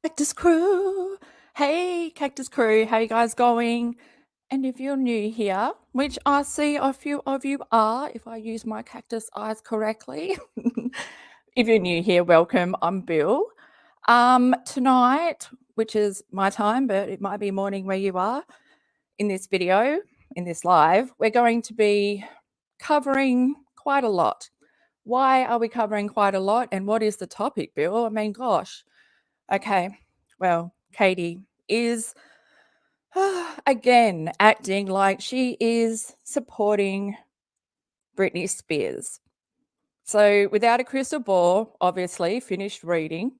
Cactus crew. Hey, Cactus crew. How you guys going? And if you're new here, which I see a few of you are, if I use my cactus eyes correctly. If you're new here, welcome. I'm Bill. Tonight, which is my time, but it might be morning where you are, in this video, in this live, we're going to be covering quite a lot. Why are we covering quite a lot? And what is the topic, Bill? I mean, gosh. Okay, well, Katie is again acting like she is supporting Britney Spears. So, Without a Crystal Ball, obviously finished reading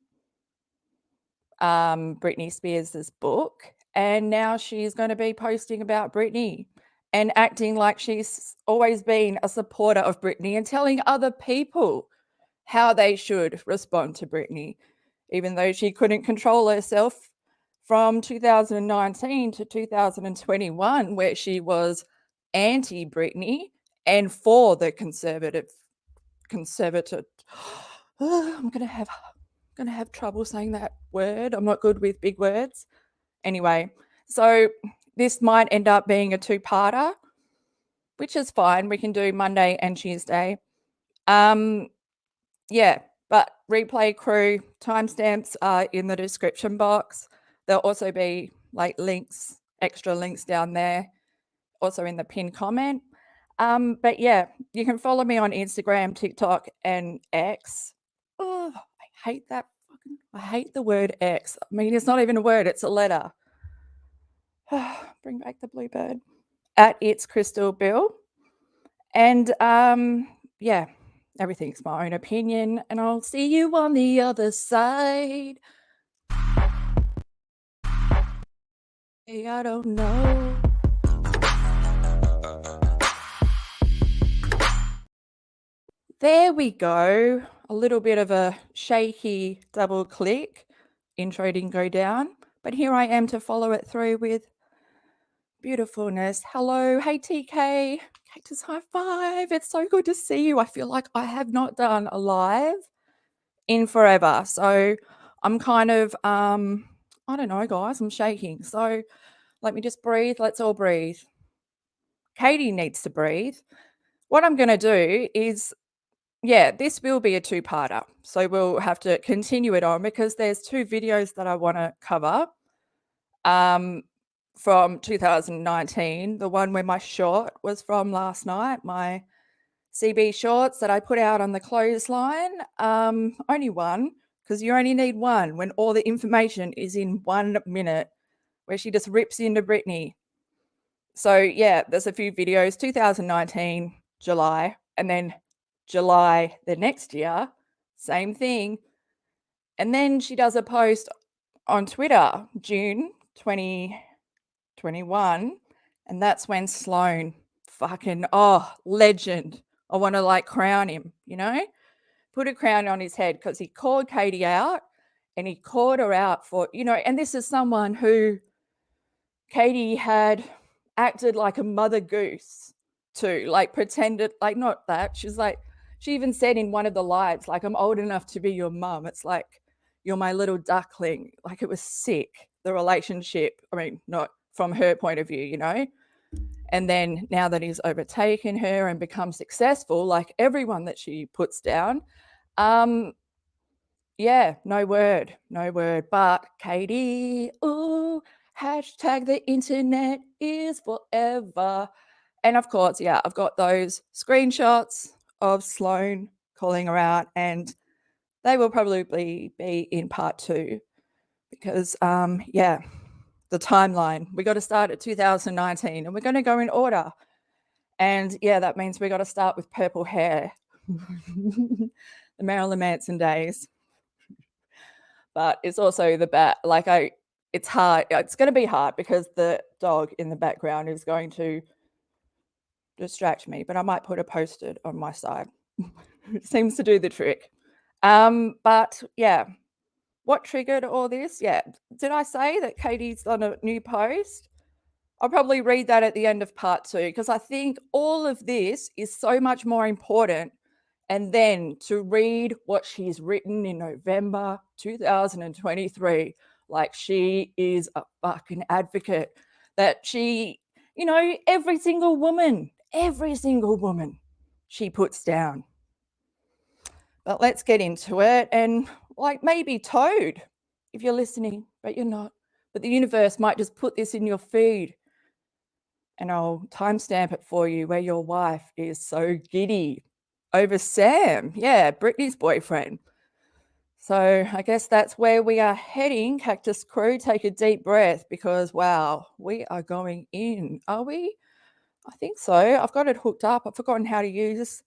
Britney Spears' book, and now she's going to be posting about Britney and acting like she's always been a supporter of Britney and telling other people how they should respond to Britney, even though she couldn't control herself from 2019 to 2021, where she was anti-Britney and for the conservator. I'm gonna have trouble saying that word. I'm not good with big words. Anyway, so this might end up being a two-parter, which is fine. We can do Monday and Tuesday. Yeah, but replay crew timestamps are in the description box. There'll also be like links, extra links down there, also in the pinned comment. But yeah, you can follow me on Instagram, TikTok, and X. Oh, I hate the word X. I mean, it's not even a word, it's a letter. Bring back the bluebird. At It's Crystal Bill. And yeah, everything's my own opinion, and I'll see you on the other side. Hey, I don't know. There we go. A little bit of a shaky double click. Intro didn't go down, but here I am to follow it through with beautifulness. Hello. Hey, TK. Cactus high five. It's so good to see you. I feel like I have not done a live in forever. So I'm kind of, I don't know, guys, I'm shaking. So let me just breathe. Let's all breathe. Katie needs to breathe. What I'm going to do is, yeah, this will be a two-parter. So we'll have to continue it on because there's two videos that I want to cover from 2019. The one where my short was from last night, my CB shorts that I put out on the clothesline. Only one, because you only need one when all the information is in 1 minute, where she just rips into Britney. So yeah, there's a few videos, 2019, July, and then July the next year, same thing. And then she does a post on Twitter, June 2021, and that's when Sloan fucking, legend. I want to like crown him, you know? Put a crown on his head because he called Katie out and he called her out for, you know, and this is someone who Katie had acted like a mother goose to, like pretended, like not that. She's like, she even said in one of the lives, like, I'm old enough to be your mum. It's like, you're my little duckling. Like, it was sick, the relationship. I mean, not from her point of view, you know? And then now that he's overtaken her and become successful, like everyone that she puts down, yeah, no word. But Katie, ooh, hashtag the internet is forever. And of course, yeah, I've got those screenshots of Sloan calling her out, and they will probably be in part 2 because, yeah, the timeline. We got to start at 2019 and we're going to go in order. And yeah, that means we got to start with purple hair, the Marilyn Manson days. But it's also it's hard. It's going to be hard because the dog in the background is going to distract me, but I might put a post-it on my side. It seems to do the trick. But yeah, what triggered all this? Yeah, did I say that Katie's on a new post? I'll probably read that at the end of part 2 because I think all of this is so much more important and then to read what she's written in November 2023, like she is a fucking advocate, that she, you know, every single woman she puts down. But let's get into it. And like maybe Toad, if you're listening, but you're not, but the universe might just put this in your feed, and I'll timestamp it for you, where your wife is so giddy over Sam. Yeah, Britney's boyfriend. So I guess that's where we are heading. Cactus crew, take a deep breath, because wow, we are going in. Are we? I think so. I've got it hooked up. I've forgotten how to use.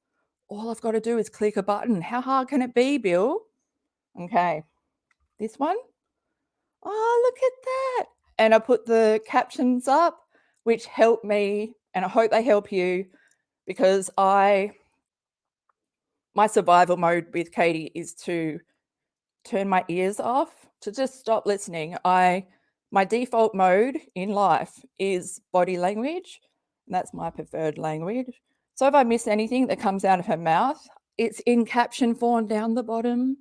All I've got to do is click a button. How hard can it be, Bill? Okay, this one. Oh, look at that. And I put the captions up, which help me, and I hope they help you, because my survival mode with Katie is to turn my ears off, to just stop listening. My default mode in life is body language, and that's my preferred language. So if I miss anything that comes out of her mouth, it's in caption form down the bottom.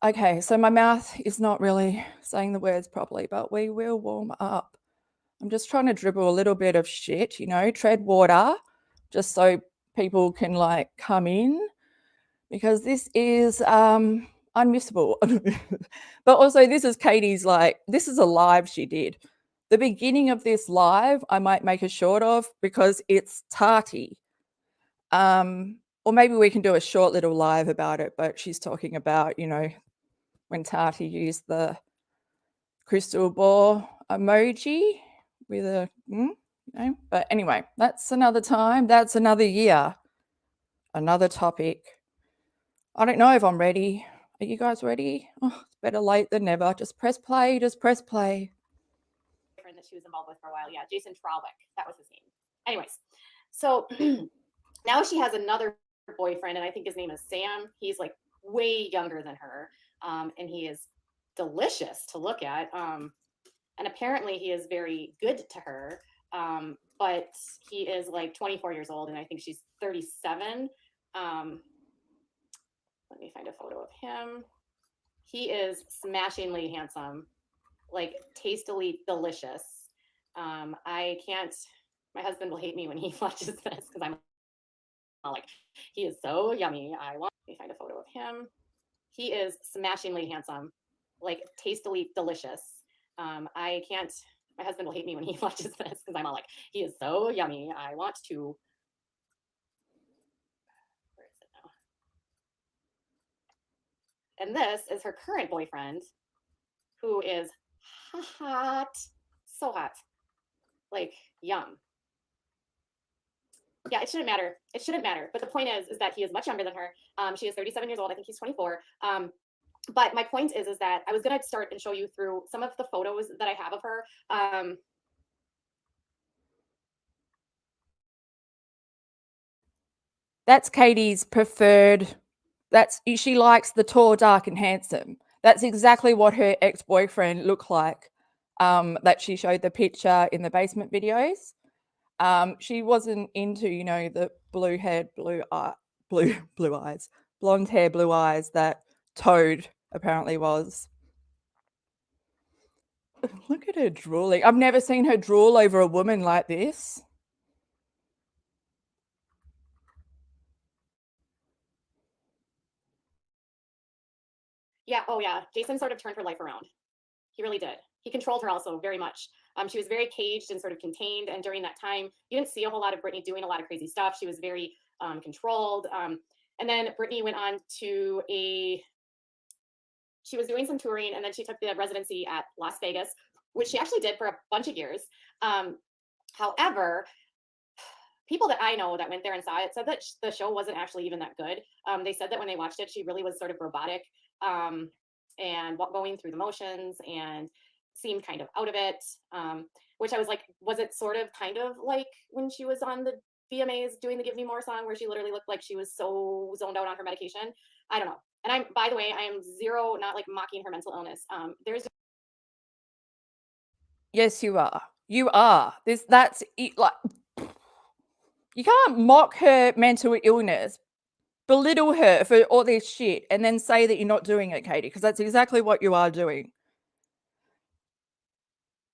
Okay, so my mouth is not really saying the words properly, but we will warm up. I'm just trying to dribble a little bit of shit, you know, tread water, just so people can like come in, because this is unmissable. But also this is Katie's, like, this is a live she did. The beginning of this live, I might make a short of, because it's tarty. Or maybe we can do a short little live about it, but she's talking about, you know, when Tati used the crystal ball emoji with a, you know, but anyway, that's another time. That's another year, another topic. I don't know if I'm ready. Are you guys ready? Oh, it's better late than never. Just press play. Just press play. That she was involved with for a while. Yeah, Jason Tralwick. That was his name. Anyways, so now she has another boyfriend, and I think his name is Sam. He's like way younger than her, and he is delicious to look at. And apparently he is very good to her, but he is like 24 years old, and I think she's 37. Let me find a photo of him. He is smashingly handsome, like tastily delicious. I can't, my husband will hate me when he watches this, because I'm like, he is so yummy. Let me find a photo of him. He is smashingly handsome, like tastily delicious. I can't, my husband will hate me when he watches this, because I'm all like, he is so yummy. I want to, where is it now? And this is her current boyfriend, who is hot, so hot, like yum. Yeah, it shouldn't matter. It shouldn't matter. But the point is that he is much younger than her. She is 37 years old. I think he's 24. But my point is that I was going to start and show you through some of the photos that I have of her. That's Katie's preferred. She likes the tall, dark, and handsome. That's exactly what her ex-boyfriend looked like, that she showed the picture in the basement videos. She wasn't into, you know, the blonde hair, blue eyes that Toad apparently was. Look at her drooling. I've never seen her drool over a woman like this. Yeah, oh yeah, Jason sort of turned her life around. He really did. He controlled her also very much. She was very caged and sort of contained, and during that time, you didn't see a whole lot of Britney doing a lot of crazy stuff. She was very controlled. And then Britney went on to she was doing some touring, and then she took the residency at Las Vegas, which she actually did for a bunch of years. However, people that I know that went there and saw it said that the show wasn't actually even that good. They said that when they watched it, she really was sort of robotic, and going through the motions, and seemed kind of out of it, which I was like, was it sort of kind of like when she was on the VMAs doing the Give Me More song, where she literally looked like she was so zoned out on her medication? I don't know. And I'm, by the way, I am zero, not like mocking her mental illness. There's Yes, you are. You are. That's it, like, you can't mock her mental illness, belittle her for all this shit and then say that you're not doing it, Katie, because that's exactly what you are doing.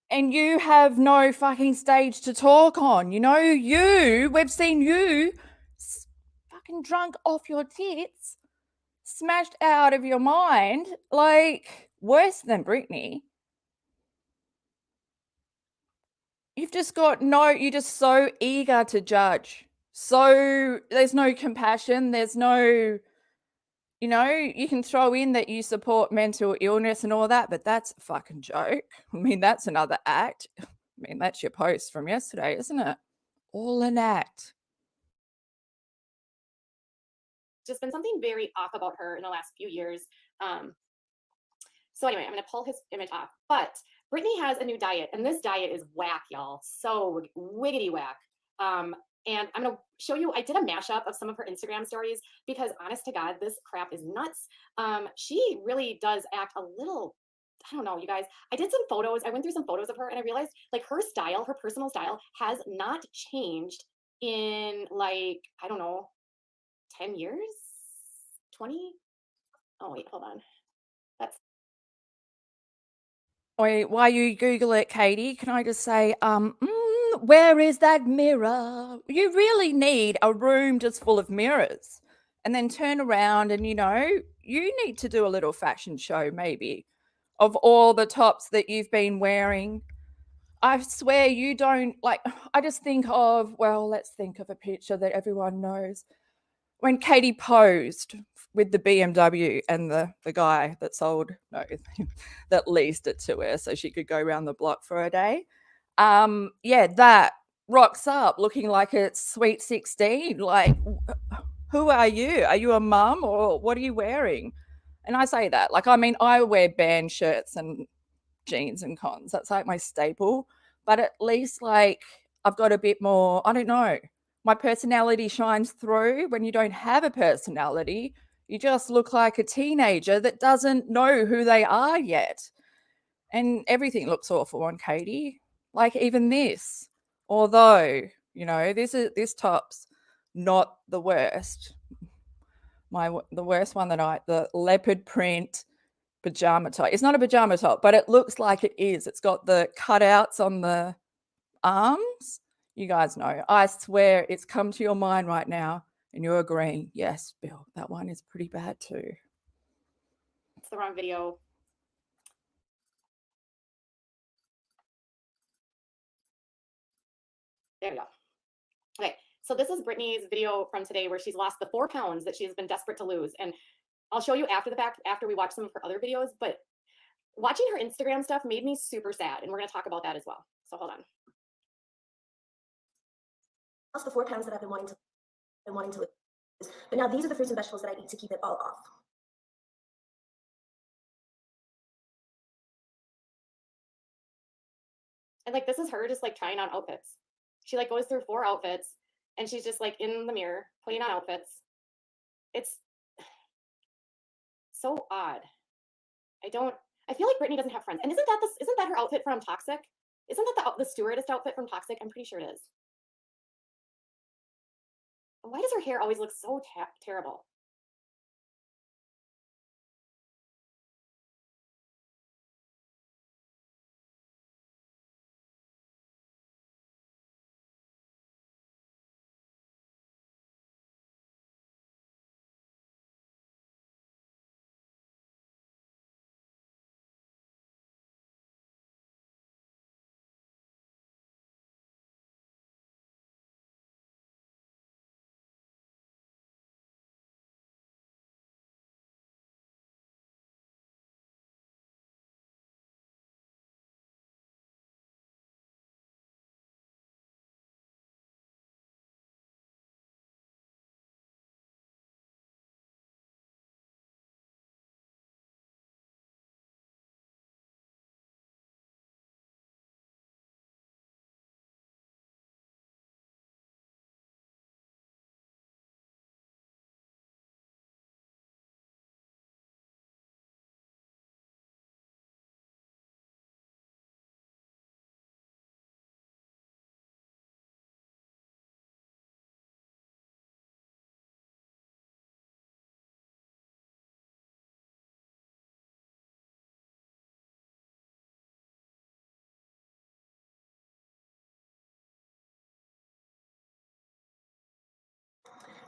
And you have no fucking stage to talk on. You know, we've seen you fucking drunk off your tits, smashed out of your mind, like worse than Britney. You've just got you're just so eager to judge. So there's no compassion. There's no, you can throw in that you support mental illness and all that, but that's a fucking joke. I mean, that's another act. I mean, that's your post from yesterday, isn't it? All an act. Just been something very off about her in the last few years. So anyway, I'm going to pull his image off. But Britney has a new diet, and this diet is whack, y'all. So wiggity whack. And I'm going to show you, I did a mashup of some of her Instagram stories because honest to God, this crap is nuts. She really does act a little, I don't know, you guys. I did some photos. I went through some photos of her and I realized like her style, her personal style has not changed in like, I don't know, 10 years, 20? Oh, wait, hold on. That's Wait, while you Google it, Katie, can I just say, where is that mirror? You really need a room just full of mirrors and then turn around and, you need to do a little fashion show maybe of all the tops that you've been wearing. I swear you don't I just think of, well, let's think of a picture that everyone knows. When Katie posed with the BMW and the guy that that leased it to her so she could go around the block for a day. Yeah, that rocks up looking like it's sweet 16. Like, who are you? Are you a mum or what are you wearing? And I say that, I wear band shirts and jeans and cons. That's like my staple. But at least I've got a bit more, I don't know. My personality shines through. When you don't have a personality, you just look like a teenager that doesn't know who they are yet. And everything looks awful on Katie. Like even this. Although, this top's not the worst. The worst one the leopard print pajama top. It's not a pajama top, but it looks like it is. It's got the cutouts on the arms. You guys know. I swear it's come to your mind right now and you're agreeing. Yes, Bill, that one is pretty bad too. It's the wrong video. There we go. Okay, so this is Britney's video from today where she's lost the 4 pounds that she has been desperate to lose. And I'll show you after the fact, after we watch some of her other videos, but watching her Instagram stuff made me super sad. And we're going to talk about that as well. So hold on. Lost the 4 pounds that I've been wanting to lose. But now these are the fruits and vegetables that I eat to keep it all off. And like, this is her just like trying on outfits. She like goes through 4 outfits and she's just like in the mirror putting on outfits. It's so odd. I feel like Britney doesn't have friends. And isn't that her outfit from Toxic? Isn't that the stewardess outfit from Toxic? I'm pretty sure it is. Why does her hair always look so terrible?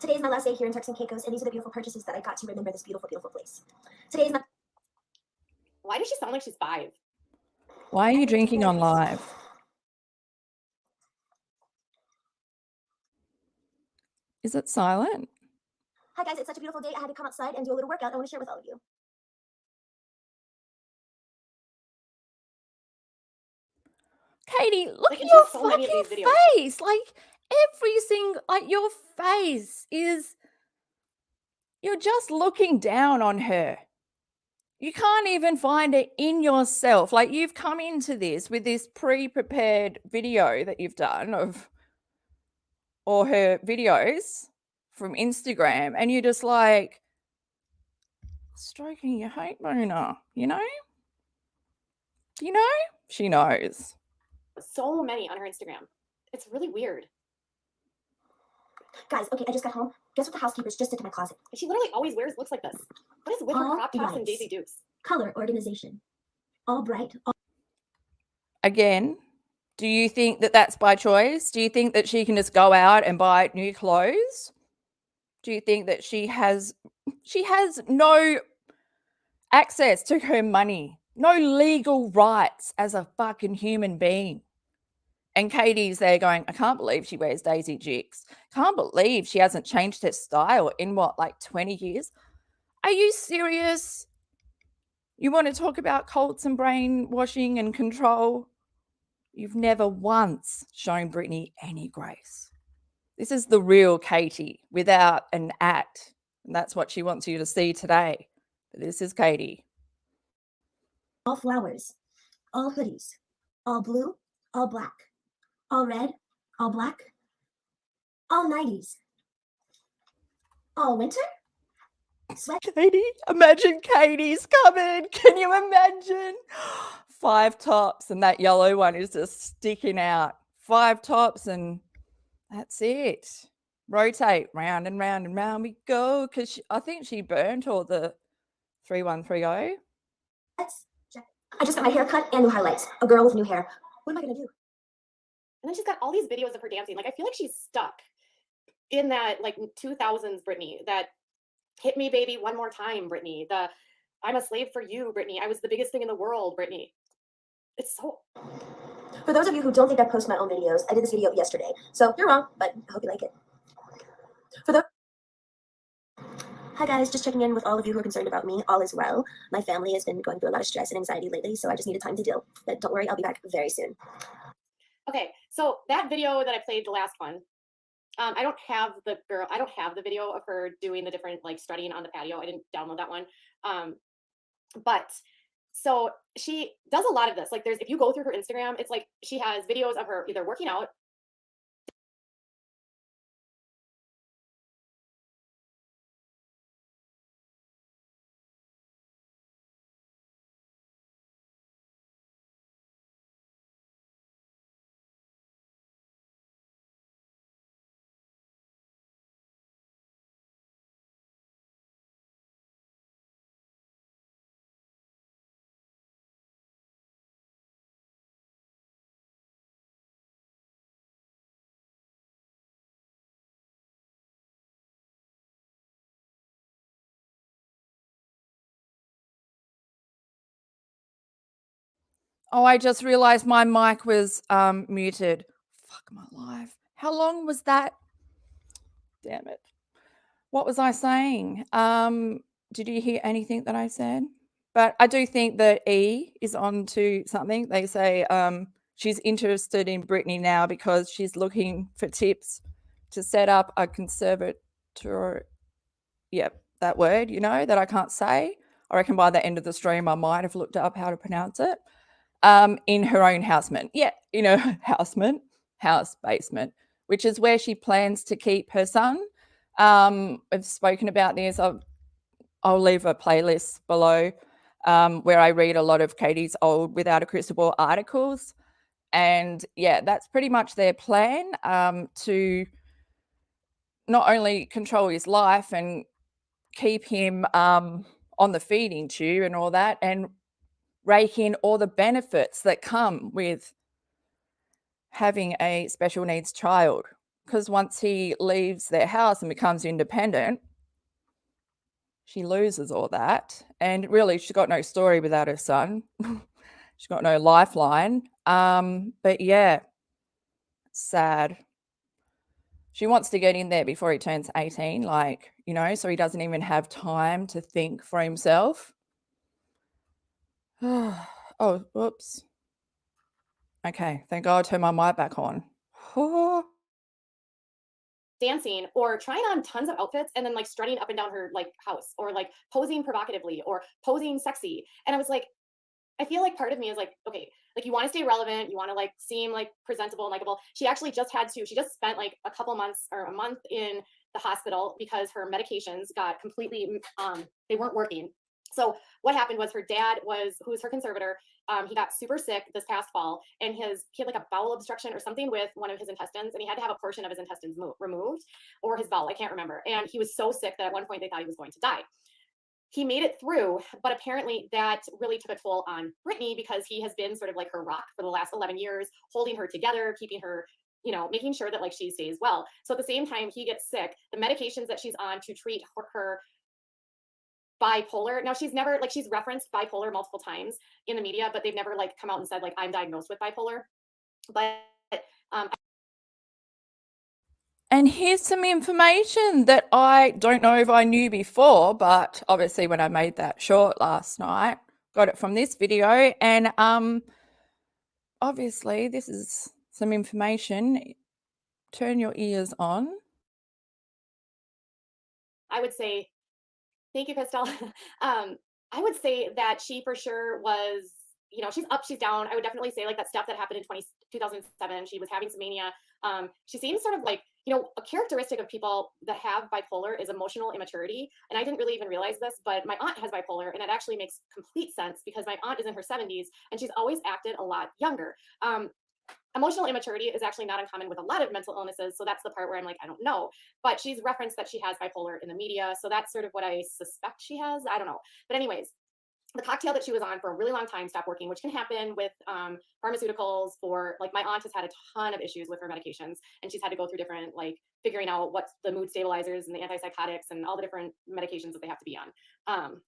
Today is my last day here in Turks and Caicos, and these are the beautiful purchases that I got to remember this beautiful, beautiful place. Today is my... Why does she sound like she's 5? Why are you drinking on live? Is it silent? Hi guys, it's such a beautiful day. I had to come outside and do a little workout I want to share with all of you. Katie, look Like, at and your just so many of fucking these videos. face. Like every single, like your face is, you're just looking down on her. You can't even find it in yourself. Like you've come into this with this pre-prepared video that you've done of, or her videos from Instagram, and you're just like stroking your hate boner, you know? You know? She knows. So many on her Instagram. It's really weird. Guys, okay, I just got home. Guess what the housekeepers just did to my closet? She literally always looks like this. What is with her All crop tops and whites. Daisy Dukes? Color organization. All bright. All... Again, do you think that that's by choice? Do you think that she can just go out and buy new clothes? Do you think that she has no access to her money, no legal rights as a fucking human being? And Katie's there going, I can't believe she wears Daisy Dukes. Can't believe she hasn't changed her style in what, like 20 years? Are you serious? You want to talk about cults and brainwashing and control? You've never once shown Britney any grace. This is the real Katie without an act. And that's what she wants you to see today. But this is Katie. All flowers. All hoodies. All blue. All black. All red. All black. All 90s. All winter. Sweat. Katie, imagine Katie's coming. Can you imagine? 5 tops and that yellow one is just sticking out. 5 tops and that's it. Rotate round and round and round we go, because I think she burnt all the 3130. I just got my hair cut and new highlights. A girl with new hair. What am I gonna do? And then she's got all these videos of her dancing. Like, I feel like she's stuck in that like 2000s Britney, that hit me baby one more time Britney, the I'm a slave for you Britney, I was the biggest thing in the world Britney. It's so... For those of you who don't think I post my own videos, I did this video yesterday. So you're wrong, but I hope you like it. For the... Hi guys, just checking in with all of you who are concerned about me. All is well. My family has been going through a lot of stress and anxiety lately, so I just needed time to deal. But don't worry, I'll be back very soon. Okay, so that video that I played, the last one, I don't have the video of her doing the different like strutting on the patio. I didn't download that one. But so she does a lot of this. Like if you go through her Instagram, it's like she has videos of her either working out, Oh, I just realized my mic was muted. Fuck my life. How long was that? Damn it. What was I saying? Did you hear anything that I said? But I do think that E is on to something. They say she's interested in Britney now because she's looking for tips to set up a conservator. Yep, that word, you know, that I can't say. I reckon by the end of the stream, I might have looked up how to pronounce it. In her own housement. Yeah, in her house basement, which is where she plans to keep her son. I've spoken about this. I'll leave a playlist below where I read a lot of Katie's old Without a Crystal Ball articles. And yeah, that's pretty much their plan, to not only control his life and keep him on the feeding tube and all that, and rake in all the benefits that come with having a special needs child. because once he leaves their house and becomes independent, she loses all that. And really, she's got no story without her son. She's got no lifeline. But yeah, sad. She wants to get in there before he turns 18, like, you know, so he doesn't even have time to think for himself. Oh, whoops. Okay, thank God I turned my mic back on. Dancing or trying on tons of outfits and then like strutting up and down her like house or like posing provocatively or posing sexy. And I was like, I feel like part of me is like, okay, like you want to stay relevant, you want to like seem like presentable and likable. She just spent like a couple months or a month in the hospital because her medications got completely they weren't working. So what happened was her dad who was her conservator, he got super sick this past fall, and he had like a bowel obstruction or something with one of his intestines, and he had to have a portion of his intestines removed, or his bowel, I can't remember. And he was so sick that at one point they thought he was going to die. He made it through, but apparently that really took a toll on Britney because he has been sort of like her rock for the last 11 years, holding her together, keeping her, you know, making sure that like she stays well. So at the same time he gets sick, the medications that she's on to treat her bipolar. Now she's referenced bipolar multiple times in the media, but they've never like come out and said like I'm diagnosed with bipolar. But and here's some information that I don't know if I knew before, but obviously when I made that short last night, got it from this video. And obviously this is some information. Turn your ears on. I would say, thank you, Crystal. I would say that she for sure was, you know, she's up, she's down. I would definitely say like that stuff that happened in 2007, she was having some mania. She seems sort of like, you know, a characteristic of people that have bipolar is emotional immaturity. And I didn't really even realize this, but my aunt has bipolar, and it actually makes complete sense because my aunt is in her 70s and she's always acted a lot younger. Emotional immaturity is actually not uncommon with a lot of mental illnesses. So that's the part where I'm like, I don't know. But she's referenced that she has bipolar in the media. So that's sort of what I suspect she has. I don't know. But anyways, the cocktail that she was on for a really long time stopped working, which can happen with pharmaceuticals. For like, my aunt has had a ton of issues with her medications, and she's had to go through different, like figuring out what's the mood stabilizers and the antipsychotics and all the different medications that they have to be on.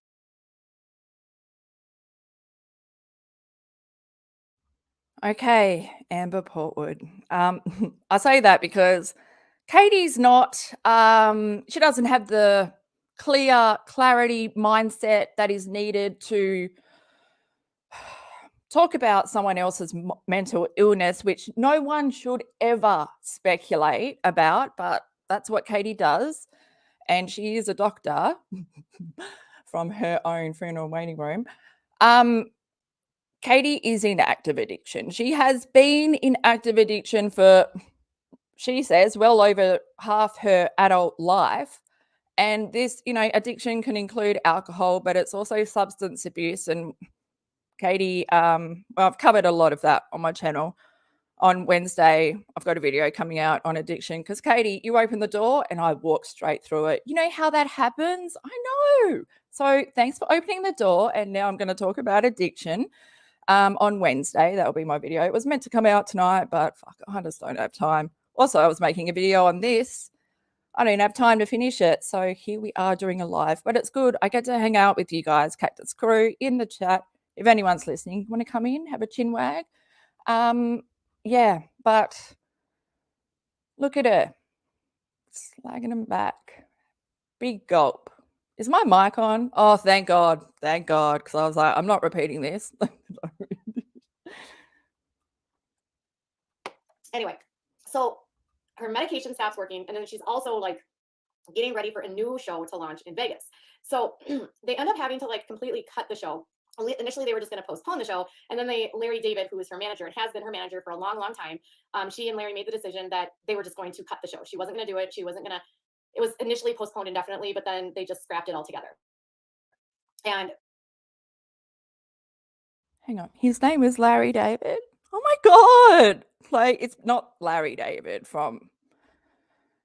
Okay, Amber Portwood. I say that because Katie's not, she doesn't have the clarity mindset that is needed to talk about someone else's mental illness, which no one should ever speculate about, but that's what Katie does. And she is a doctor from her own funeral waiting room. Katie is in active addiction. She has been in active addiction for, she says, well over half her adult life. And this, you know, addiction can include alcohol, but it's also substance abuse. And Katie, well, I've covered a lot of that on my channel. On Wednesday, I've got a video coming out on addiction because, Katie, you open the door and I walk straight through it. You know how that happens? I know. So thanks for opening the door. And now I'm going to talk about addiction. On Wednesday, that'll be my video. It was meant to come out tonight, but fuck, I just don't have time. Also, I was making a video on this. I don't have time to finish it. So here we are doing a live, but it's good. I get to hang out with you guys, Cactus crew, in the chat. If anyone's listening, want to come in, have a chin wag. Yeah, but look at her. Slagging them back. Big gulp. Is my mic on? Oh, thank God. Thank God. Because I was like, I'm not repeating this. Anyway, so her medication stops working, and then she's also like getting ready for a new show to launch in Vegas. So they end up having to like completely cut the show. Initially, they were just going to postpone the show, and then Larry David, who is her manager and has been her manager for a long, long time, she and Larry made the decision that they were just going to cut the show. She wasn't going to do it. She wasn't going to. It was initially postponed indefinitely, but then they just scrapped it altogether. And hang on, his name is Larry David. Oh my God! Like, it's not Larry David from,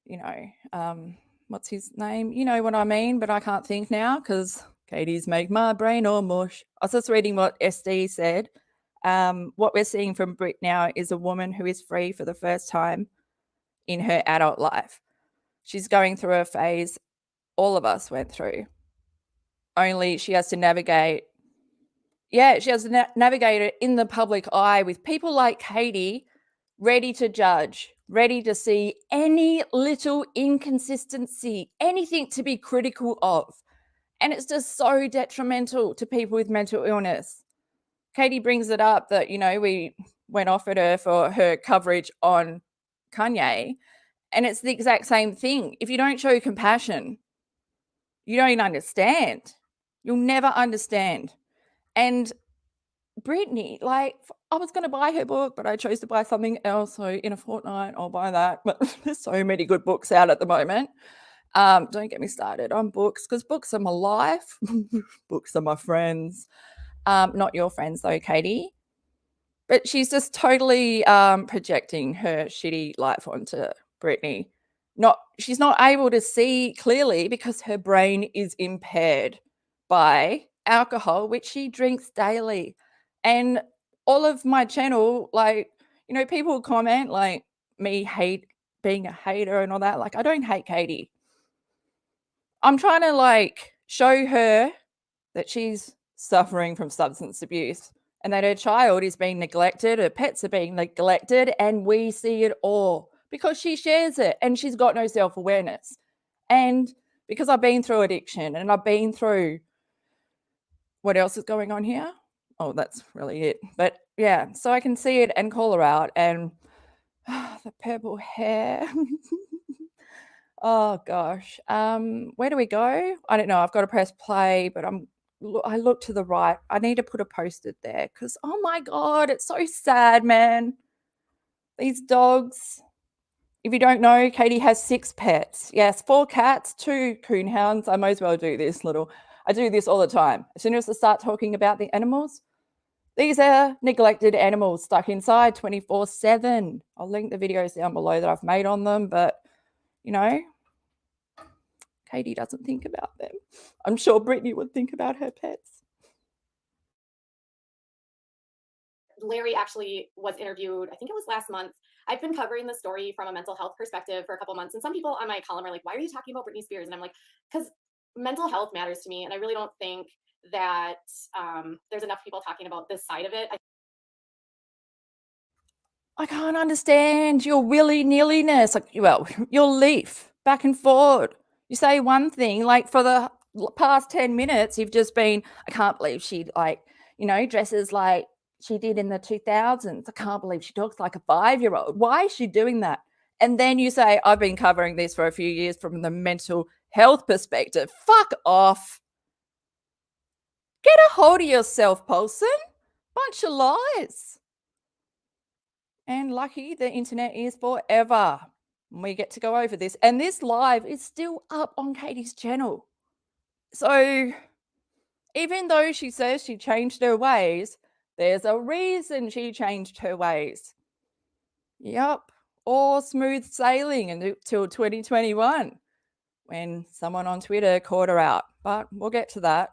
you know, what's his name? You know what I mean, but I can't think now because Katie's make my brain all mush. I was just reading what SD said. What we're seeing from Brit now is a woman who is free for the first time in her adult life. She's going through a phase all of us went through. Only she has to navigate. Yeah, she has to navigate it in the public eye with people like Katie ready to judge, ready to see any little inconsistency, anything to be critical of. And it's just so detrimental to people with mental illness. Katie brings it up that, you know, we went off at her for her coverage on Kanye. And it's the exact same thing. If you don't show compassion, you don't understand. You'll never understand. And Britney, like, I was going to buy her book, but I chose to buy something else. So in a fortnight, I'll buy that. But there's so many good books out at the moment. Don't get me started on books, because books are my life. Books are my friends. Not your friends though, Katie. But she's just totally projecting her shitty life onto Britney. She's not able to see clearly because her brain is impaired by alcohol, which she drinks daily. And all of my channel, like, you know, people comment like me being a hater and all that. Like, I don't hate Katie. I'm trying to like show her that she's suffering from substance abuse and that her child is being neglected, her pets are being neglected, and we see it all because she shares it and she's got no self-awareness. And because I've been through addiction and I've been through, what else is going on here? Oh, that's really it. But yeah, so I can see it and call her out. And the purple hair. Oh gosh. Where do we go? I don't know. I've got to press play, but I look to the right. I need to put a post-it there because, oh my God, it's so sad, man. These dogs. If you don't know, Katie has 6 pets. Yes, 4 cats, 2 coonhounds. I might as well do this I do this all the time. As soon as I start talking about the animals, these are neglected animals stuck inside 24/7. I'll link the videos down below that I've made on them, but, you know, Katie doesn't think about them. I'm sure Britney would think about her pets. Larry actually was interviewed, I think it was last month. I've been covering the story from a mental health perspective for a couple months. And some people on my column are like, why are you talking about Britney Spears? And I'm like, because mental health matters to me. And I really don't think that there's enough people talking about this side of it. I can't understand your willy-nilliness. Like, well, your leaf back and forward. You say one thing, like for the past 10 minutes, you've just been, I can't believe she, like, you know, dresses like she did in the 2000s. I can't believe she talks like a 5-year-old. Why is she doing that? And then you say, I've been covering this for a few years from the mental health perspective. Fuck off. Get a hold of yourself, Paulson. Bunch of lies. And lucky the internet is forever. We get to go over this. And this live is still up on Katie's channel. So even though she says she changed her ways, there's a reason she changed her ways. Yep. All smooth sailing until 2021 when someone on Twitter called her out. But we'll get to that.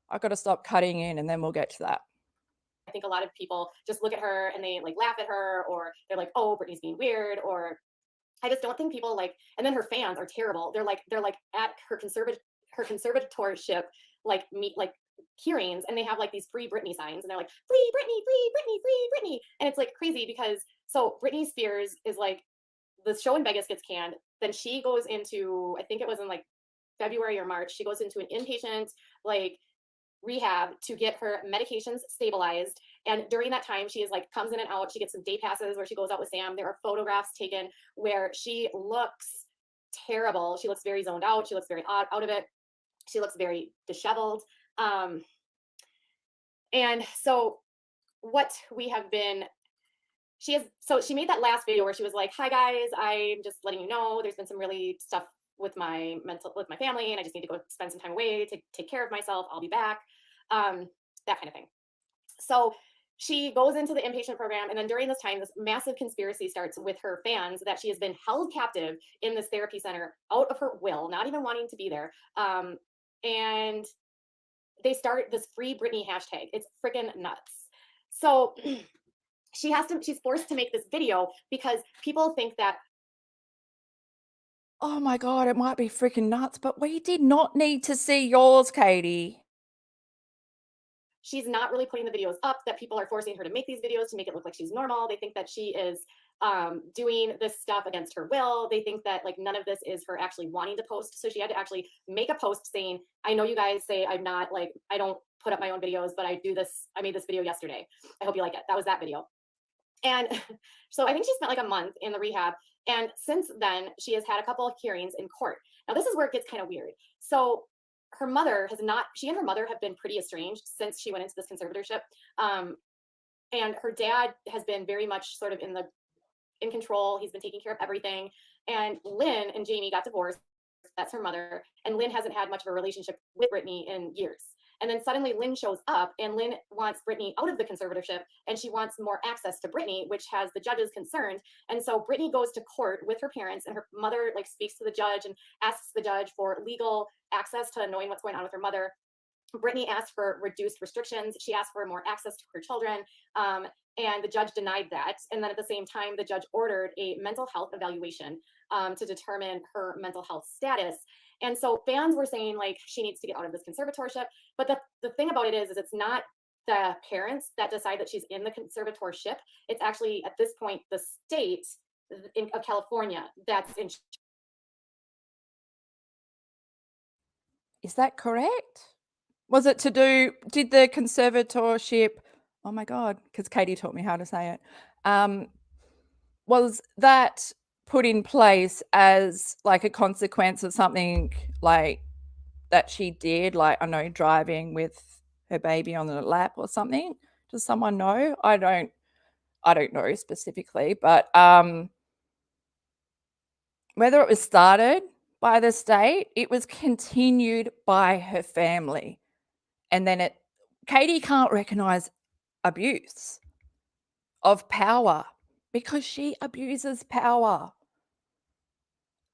I've got to stop cutting in and then we'll get to that. I think a lot of people just look at her and they like laugh at her, or they're like, oh, Britney's being weird, or I just don't think people like, and then her fans are terrible. They're like at her conservatorship, like hearings, and they have like these free Britney signs and they're like, free Britney, free Britney, free Britney. And it's like crazy because so Britney Spears is like, the show in Vegas gets canned. Then she goes into, I think it was in like February or March, she goes into an inpatient like rehab to get her medications stabilized. And during that time, she is like comes in and out. She gets some day passes where she goes out with Sam. There are photographs taken where she looks terrible. She looks very zoned out. She looks very out of it. She looks very disheveled. And so what we have been, she made that last video where she was like, hi guys, I'm just letting you know there's been some really stuff with my family, and I just need to go spend some time away to take care of myself. I'll be back. That kind of thing. So she goes into the inpatient program, and then during this time, this massive conspiracy starts with her fans that she has been held captive in this therapy center out of her will, not even wanting to be there. And they start this free Britney hashtag. It's freaking nuts. So she's forced to make this video because people think that Oh my God, it might be freaking nuts, but we did not need to see yours, Katie. She's not really putting the videos up, that people are forcing her to make these videos to make it look like she's normal. They think that she is doing this stuff against her will. They think that like none of this is her actually wanting to post. So she had to actually make a post saying, I know you guys say I'm not like, I don't put up my own videos, but I do this. I made this video yesterday. I hope you like it. That was that video. And so I think she spent like a month in the rehab. And since then, she has had a couple of hearings in court. Now, this is where it gets kind of weird. So her mother has not, she and her mother have been pretty estranged since she went into this conservatorship. And her dad has been very much sort of in control. He's been taking care of everything. And Lynn and Jamie got divorced. That's her mother. And Lynn hasn't had much of a relationship with Britney in years. And then suddenly Lynn shows up and Lynn wants Britney out of the conservatorship and she wants more access to Britney, which has the judges concerned. And so Britney goes to court with her parents and her mother like speaks to the judge and asks the judge for legal access to knowing what's going on with her mother. Britney asked for reduced restrictions. She asked for more access to her children. And the judge denied that. And then at the same time, the judge ordered a mental health evaluation to determine her mental health status. And so fans were saying like she needs to get out of this conservatorship. But the thing about it is it's not the parents that decide that she's in the conservatorship. It's actually at this point the state of California that's in. Is that correct? Was it to do, did the conservatorship, oh my God, because Katie taught me how to say it, was that put in place as like a consequence of something like that she did, like, I know, driving with her baby on the lap or something? Does someone know? I don't know specifically, but whether it was started by the state, it was continued by her family. And then Katie can't recognize abuse of power because she abuses power.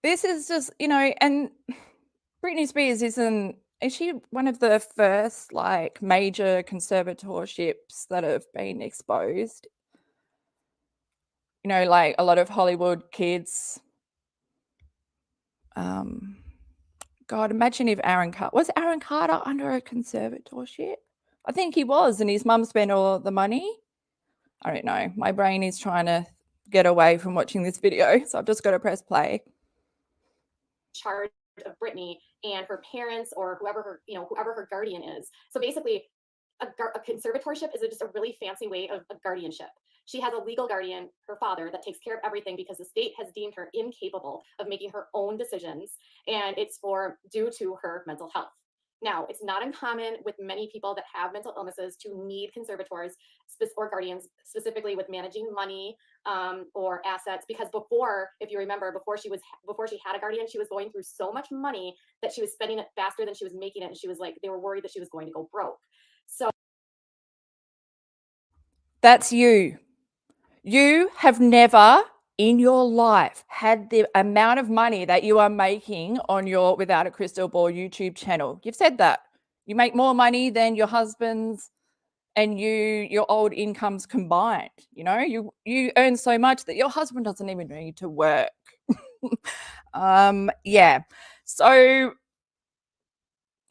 This is just, and Britney Spears is she one of the first like major conservatorships that have been exposed? Like a lot of Hollywood kids. God, imagine if was Aaron Carter under a conservatorship? I think he was, and his mum spent all the money. I don't know. My brain is trying to get away from watching this video, so I've just got to press play. Charge of Britney and her parents or whoever her guardian is. So basically, a conservatorship is just a really fancy way of guardianship. She has a legal guardian, her father, that takes care of everything because the state has deemed her incapable of making her own decisions, and it's due to her mental health. Now, it's not uncommon with many people that have mental illnesses to need conservators or guardians, specifically with managing money or assets. Because before, if you remember, before she had a guardian, she was going through so much money that she was spending it faster than she was making it, and she was like, they were worried that she was going to go broke. So that's you. You have never in your life had the amount of money that you are making on your Without a Crystal Ball YouTube channel. You've said that. You make more money than your husband's and your old incomes combined. You earn so much that your husband doesn't even need to work. Yeah. So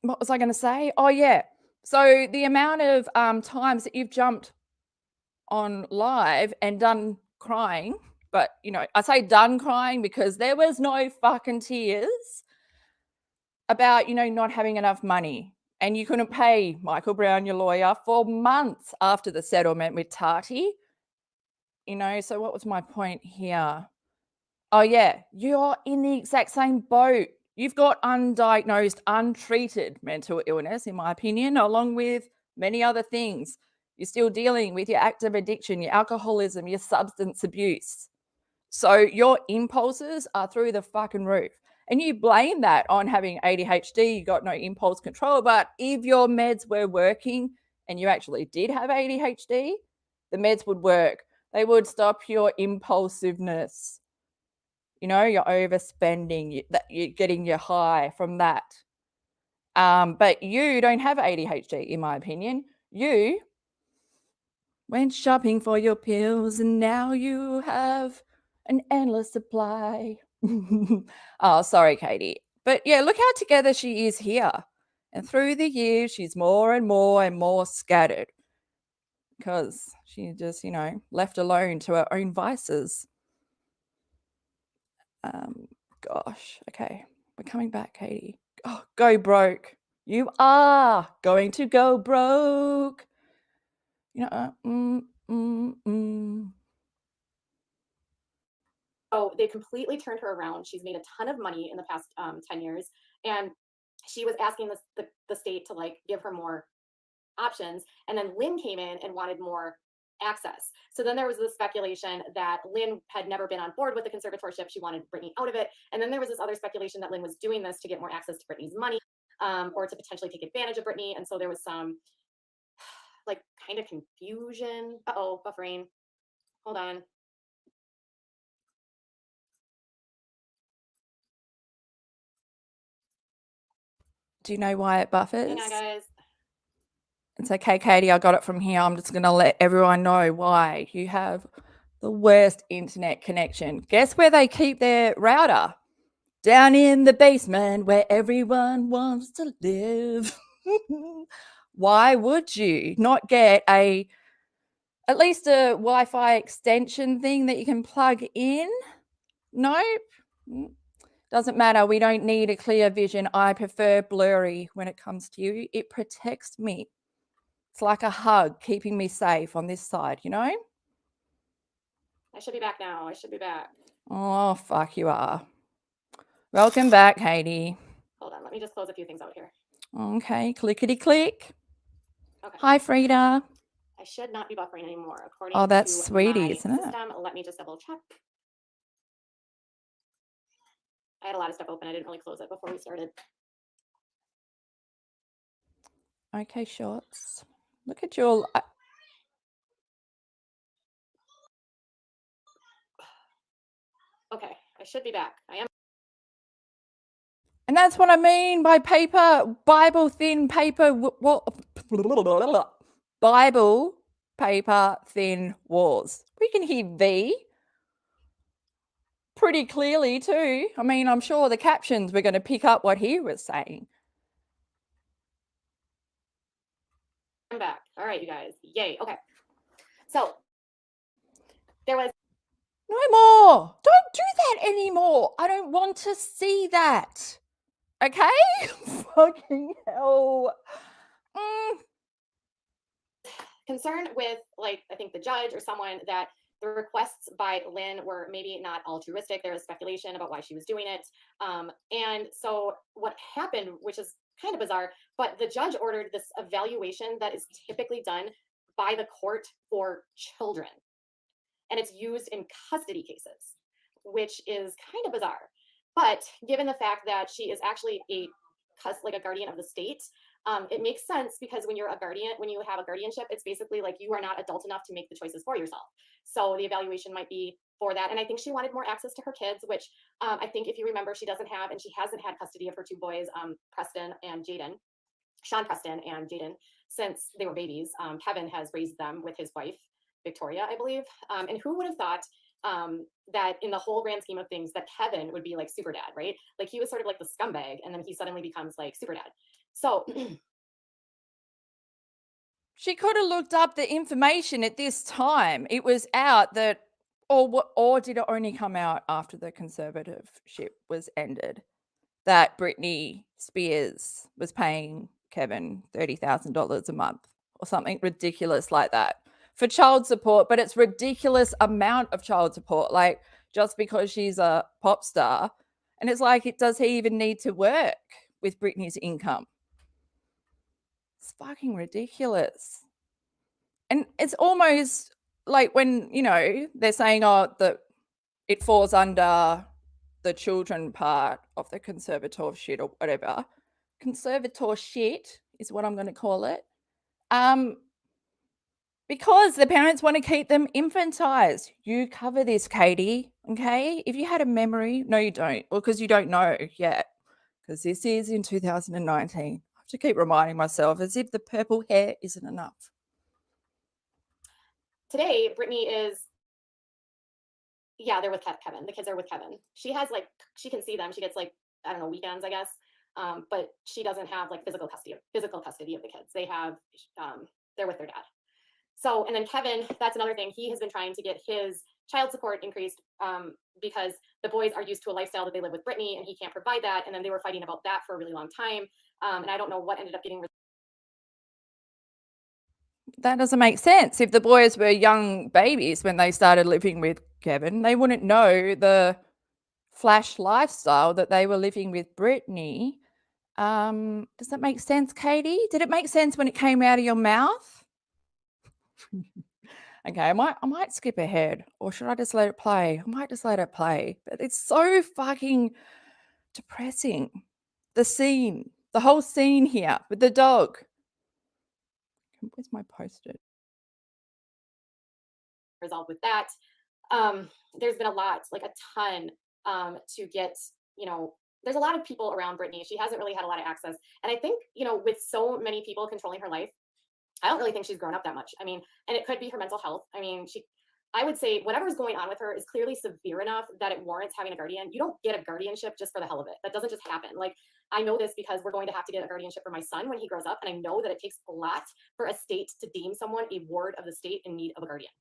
what was I going to say? Oh, yeah. So the amount of times that you've jumped on live and done crying, but I say done crying because there was no fucking tears about not having enough money, and you couldn't pay Michael Brown, your lawyer, for months after the settlement with Tati. So what was my point here? Oh yeah, you're in the exact same boat. You've got undiagnosed, untreated mental illness, in my opinion, along with many other things. You're still dealing with your active addiction, your alcoholism, your substance abuse. So your impulses are through the fucking roof. And you blame that on having ADHD, you got no impulse control. But if your meds were working and you actually did have ADHD, the meds would work. They would stop your impulsiveness. You're overspending, you're getting your high from that. But you don't have ADHD, in my opinion. You went shopping for your pills and now you have an endless supply. Oh, sorry, Katie. But yeah, look how together she is here. And through the years, she's more and more scattered because she just, left alone to her own vices. Gosh, okay. We're coming back, Katie. Oh, go broke. You are going to go broke. So they completely turned her around. She's made a ton of money in the past 10 years. And she was asking the state to like give her more options. And then Lynn came in and wanted more access. So then there was this speculation that Lynn had never been on board with the conservatorship. She wanted Britney out of it. And then there was this other speculation that Lynn was doing this to get more access to Britney's money, or to potentially take advantage of Britney. And so there was some like kind of confusion. Uh-oh, buffering. Hold on. Do you know why it buffers? Hang on, guys. It's okay, Katie. I got it from here. I'm just going to let everyone know why you have the worst internet connection. Guess where they keep their router? Down in the basement where everyone wants to live. Why would you not get at least a Wi-Fi extension thing that you can plug in? Nope. Doesn't matter. We don't need a clear vision. I prefer blurry when it comes to you. It protects me. It's like a hug keeping me safe on this side, I should be back now. I should be back. Oh, fuck you are. Welcome back, Katie. Hold on. Let me just close a few things out here. Okay. Clickety click. Okay. Hi, Frida. I should not be buffering anymore according Oh, that's to sweetie, my isn't it? system. Let me just double check. I had a lot of stuff open. I didn't really close it before we started. Okay, Shorts. Look at your... Okay, I should be back. I am. And that's what I mean by paper, Bible thin paper, Bible paper thin walls. We can hear V pretty clearly too. I mean, I'm sure the captions were going to pick up what he was saying. I'm back. All right, you guys. Yay. Okay. So there was no more. Don't do that anymore. I don't want to see that. Okay? Fucking hell. Concern with, like, I think the judge or someone that the requests by Lynn were maybe not altruistic. There was speculation about why she was doing it. And so what happened, which is kind of bizarre, but the judge ordered this evaluation that is typically done by the court for children. And it's used in custody cases, which is kind of bizarre. But given the fact that she is actually a guardian of the state, it makes sense because when you're a guardian, when you have a guardianship, it's basically like you are not adult enough to make the choices for yourself. So the evaluation might be for that. And I think she wanted more access to her kids, which I think if you remember, she doesn't have, and she hasn't had custody of her two boys, Preston and Jaden, Sean Preston and Jaden, since they were babies. Kevin has raised them with his wife, Victoria, I believe. And who would have thought that in the whole grand scheme of things that Kevin would be like super dad, right? Like he was sort of like the scumbag, and then he suddenly becomes like super dad. So she could have looked up the information at this time. It was out that, or did it only come out after the conservatorship was ended, that Britney Spears was paying Kevin $30,000 a month or something ridiculous like that for child support? But it's ridiculous amount of child support, like just because she's a pop star. And it's like, does he even need to work with Britney's income? It's fucking ridiculous. And it's almost like when, they're saying, that it falls under the children part of the conservatorship or whatever. Conservatorship is what I'm going to call it. Because the parents want to keep them infantized. You cover this, Katie, okay? If you had a memory, no, you don't. Well, because you don't know yet. Because this is in 2019. I have to keep reminding myself as if the purple hair isn't enough. Today, Britney is Yeah, they're with Kevin. The kids are with Kevin. She has like, she can see them. She gets like, I don't know, weekends, I guess. But she doesn't have like physical custody of the kids. They have, they're with their dad. So, and then Kevin, that's another thing. He has been trying to get his child support increased because the boys are used to a lifestyle that they live with Britney, and he can't provide that. And then they were fighting about that for a really long time. And I don't know what ended up getting. That doesn't make sense. If the boys were young babies when they started living with Kevin, they wouldn't know the flash lifestyle that they were living with Britney. Does that make sense, Katie? Did it make sense when it came out of your mouth? Okay, I might skip ahead, or should I just let it play? I might just let it play. But it's so fucking depressing. The whole scene here with the dog. Where's my post-it? Resolved with that. There's been a lot, like a ton, to get, there's a lot of people around Britney. She hasn't really had a lot of access. And I think, with so many people controlling her life, I don't really think she's grown up that much. I mean, and it could be her mental health. I mean, I would say whatever's going on with her is clearly severe enough that it warrants having a guardian. You don't get a guardianship just for the hell of it. That doesn't just happen. Like, I know this because we're going to have to get a guardianship for my son when he grows up. And I know that it takes a lot for a state to deem someone a ward of the state in need of a guardian.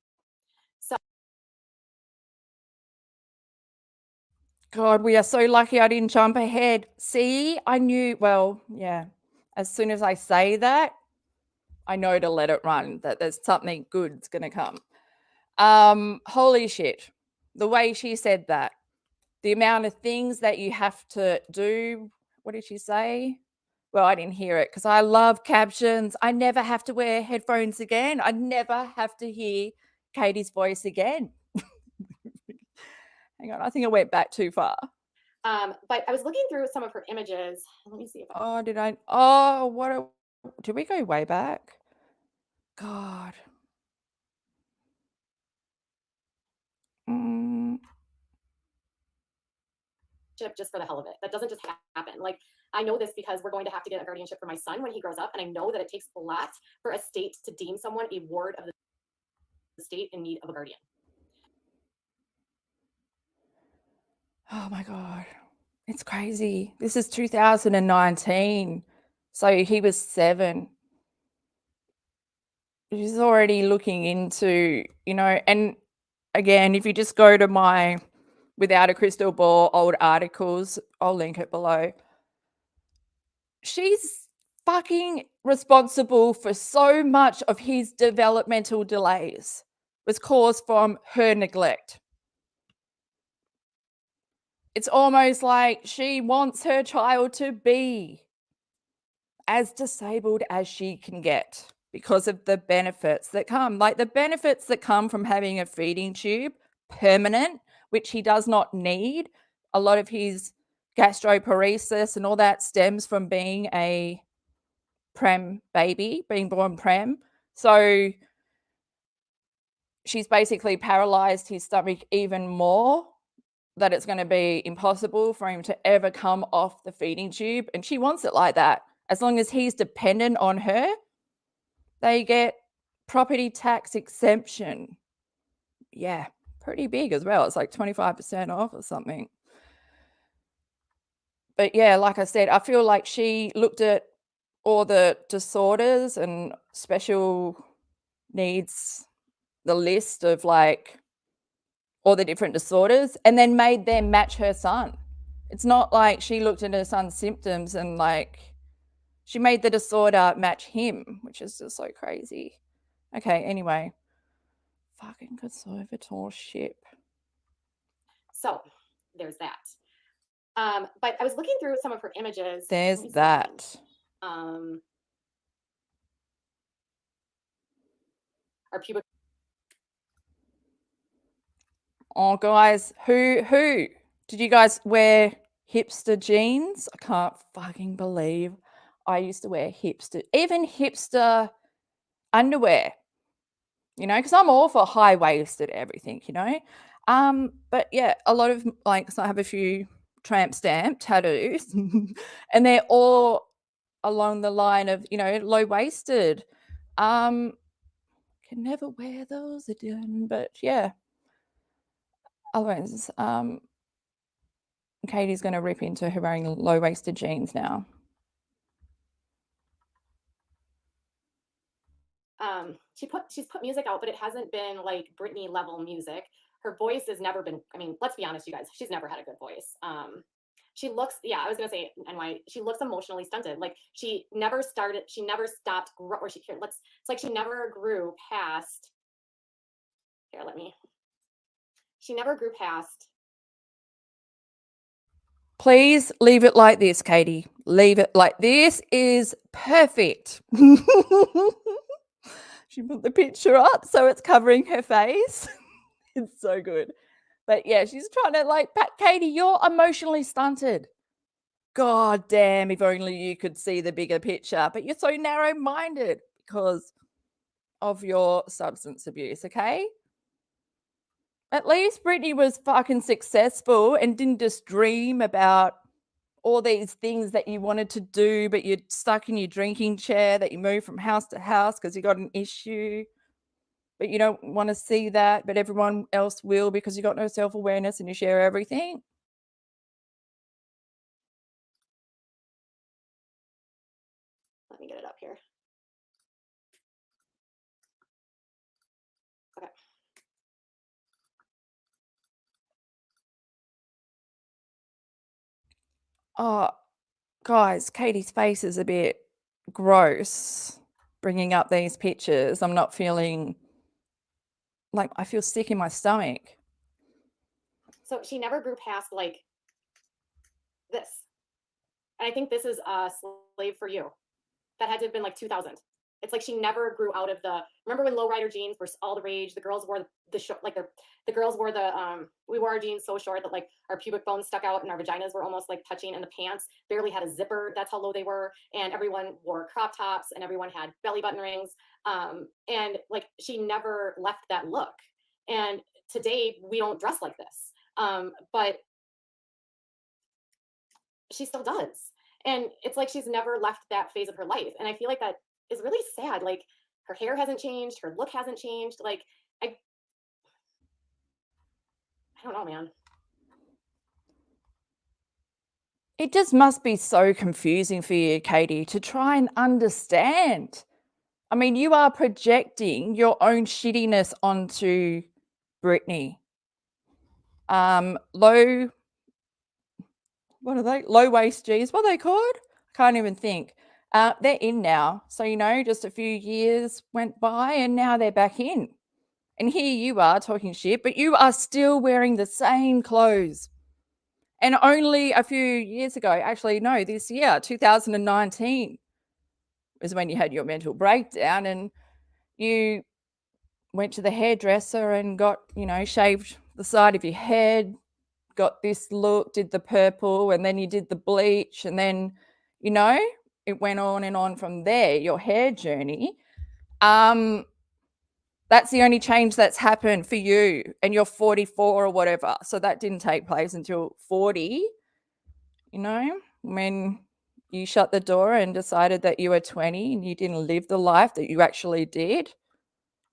God, we are so lucky I didn't jump ahead. See, I knew, well, yeah, as soon as I say that, I know to let it run, that there's something good's going to come. Holy shit. The way she said that, the amount of things that you have to do. What did she say? Well, I didn't hear it because I love captions. I never have to wear headphones again. I never have to hear Katie's voice again. Hang on, I think I went back too far. But I was looking through some of her images. Let me see if did we go way back? God. Just for the hell of it. That doesn't just happen. Like, I know this because we're going to have to get a guardianship for my son when he grows up. And I know that it takes a lot for a state to deem someone a ward of the state in need of a guardian. Oh my God. It's crazy. This is 2019. So he was 7. She's already looking into, and again, if you just go to my Without a Crystal Ball old articles, I'll link it below. She's fucking responsible for so much of his developmental delays was caused from her neglect. It's almost like she wants her child to be as disabled as she can get because of the benefits that come. Like the benefits that come from having a feeding tube, permanent, which he does not need. A lot of his gastroparesis and all that stems from being a prem baby, being born prem. So she's basically paralyzed his stomach even more, that it's going to be impossible for him to ever come off the feeding tube. And she wants it like that. As long as he's dependent on her, they get property tax exemption. Yeah, pretty big as well. It's like 25% off or something. But yeah, like I said, I feel like she looked at all the disorders and special needs, the list of like all the different disorders, and then made them match her son. It's not like she looked at her son's symptoms and like she made the disorder match him, which is just so crazy. Okay, anyway. Fucking conservatorship. So there's that. But I was looking through some of her images. There's that. Our pubic. Oh, guys, who did you guys wear hipster jeans? I can't fucking believe I used to wear even hipster underwear, because I'm all for high-waisted everything, but yeah, a lot of so I have a few tramp stamp tattoos and they're all along the line of, low-waisted. Can never wear those again, but yeah. Otherwise, Katie's going to rip into her wearing low-waisted jeans now. She's put music out, but it hasn't been like Britney level music. Her voice has never been, I mean, let's be honest, you guys, she's never had a good voice. She looks, yeah, I was gonna say NY, she looks emotionally stunted. Like she never stopped, or it's like she never grew past, she never grew past. Please leave it like this, Katie. Leave it like this is perfect. She put the picture up so it's covering her face. It's so good. But yeah, she's trying to like, Katie, you're emotionally stunted. God damn, if only you could see the bigger picture. But you're so narrow-minded because of your substance abuse, okay? At least Britney was fucking successful and didn't just dream about all these things that you wanted to do, but you're stuck in your drinking chair, that you move from house to house because you got an issue, but you don't want to see that, but everyone else will because you got no self-awareness and you share everything. Let me get it up here. Okay. Oh, guys, Katie's face is a bit gross bringing up these pictures. I'm not feeling like, I feel sick in my stomach. So she never grew past like this. And I think this is a Slave for You. That had to have been like 2000. It's like she never grew out of the, remember when lowrider jeans were all the rage? The girls wore the short, like the girls wore we wore our jeans so short that like our pubic bones stuck out and our vaginas were almost like touching, and the pants barely had a zipper. That's how low they were. And everyone wore crop tops and everyone had belly button rings. And like she never left that look. And today we don't dress like this. But she still does. And it's like she's never left that phase of her life. And I feel like that is really sad. Like her hair hasn't changed, her look hasn't changed. Like I don't know, man. It just must be so confusing for you, Katie, to try and understand. I mean, you are projecting your own shittiness onto Britney. What are they? Low waist G's. What are they called? I can't even think. They're in now. So, you know, just a few years went by and now they're back in. And here you are talking shit, but you are still wearing the same clothes. And only a few years ago, actually, no, this year, 2019, was when you had your mental breakdown and you went to the hairdresser and got, you know, shaved the side of your head, got this look, did the purple, and then you did the bleach, and then, you know, it went on and on from there, your hair journey. That's the only change that's happened for you, and you're 44 or whatever. So that didn't take place until 40, you know, when you shut the door and decided that you were 20 and you didn't live the life that you actually did.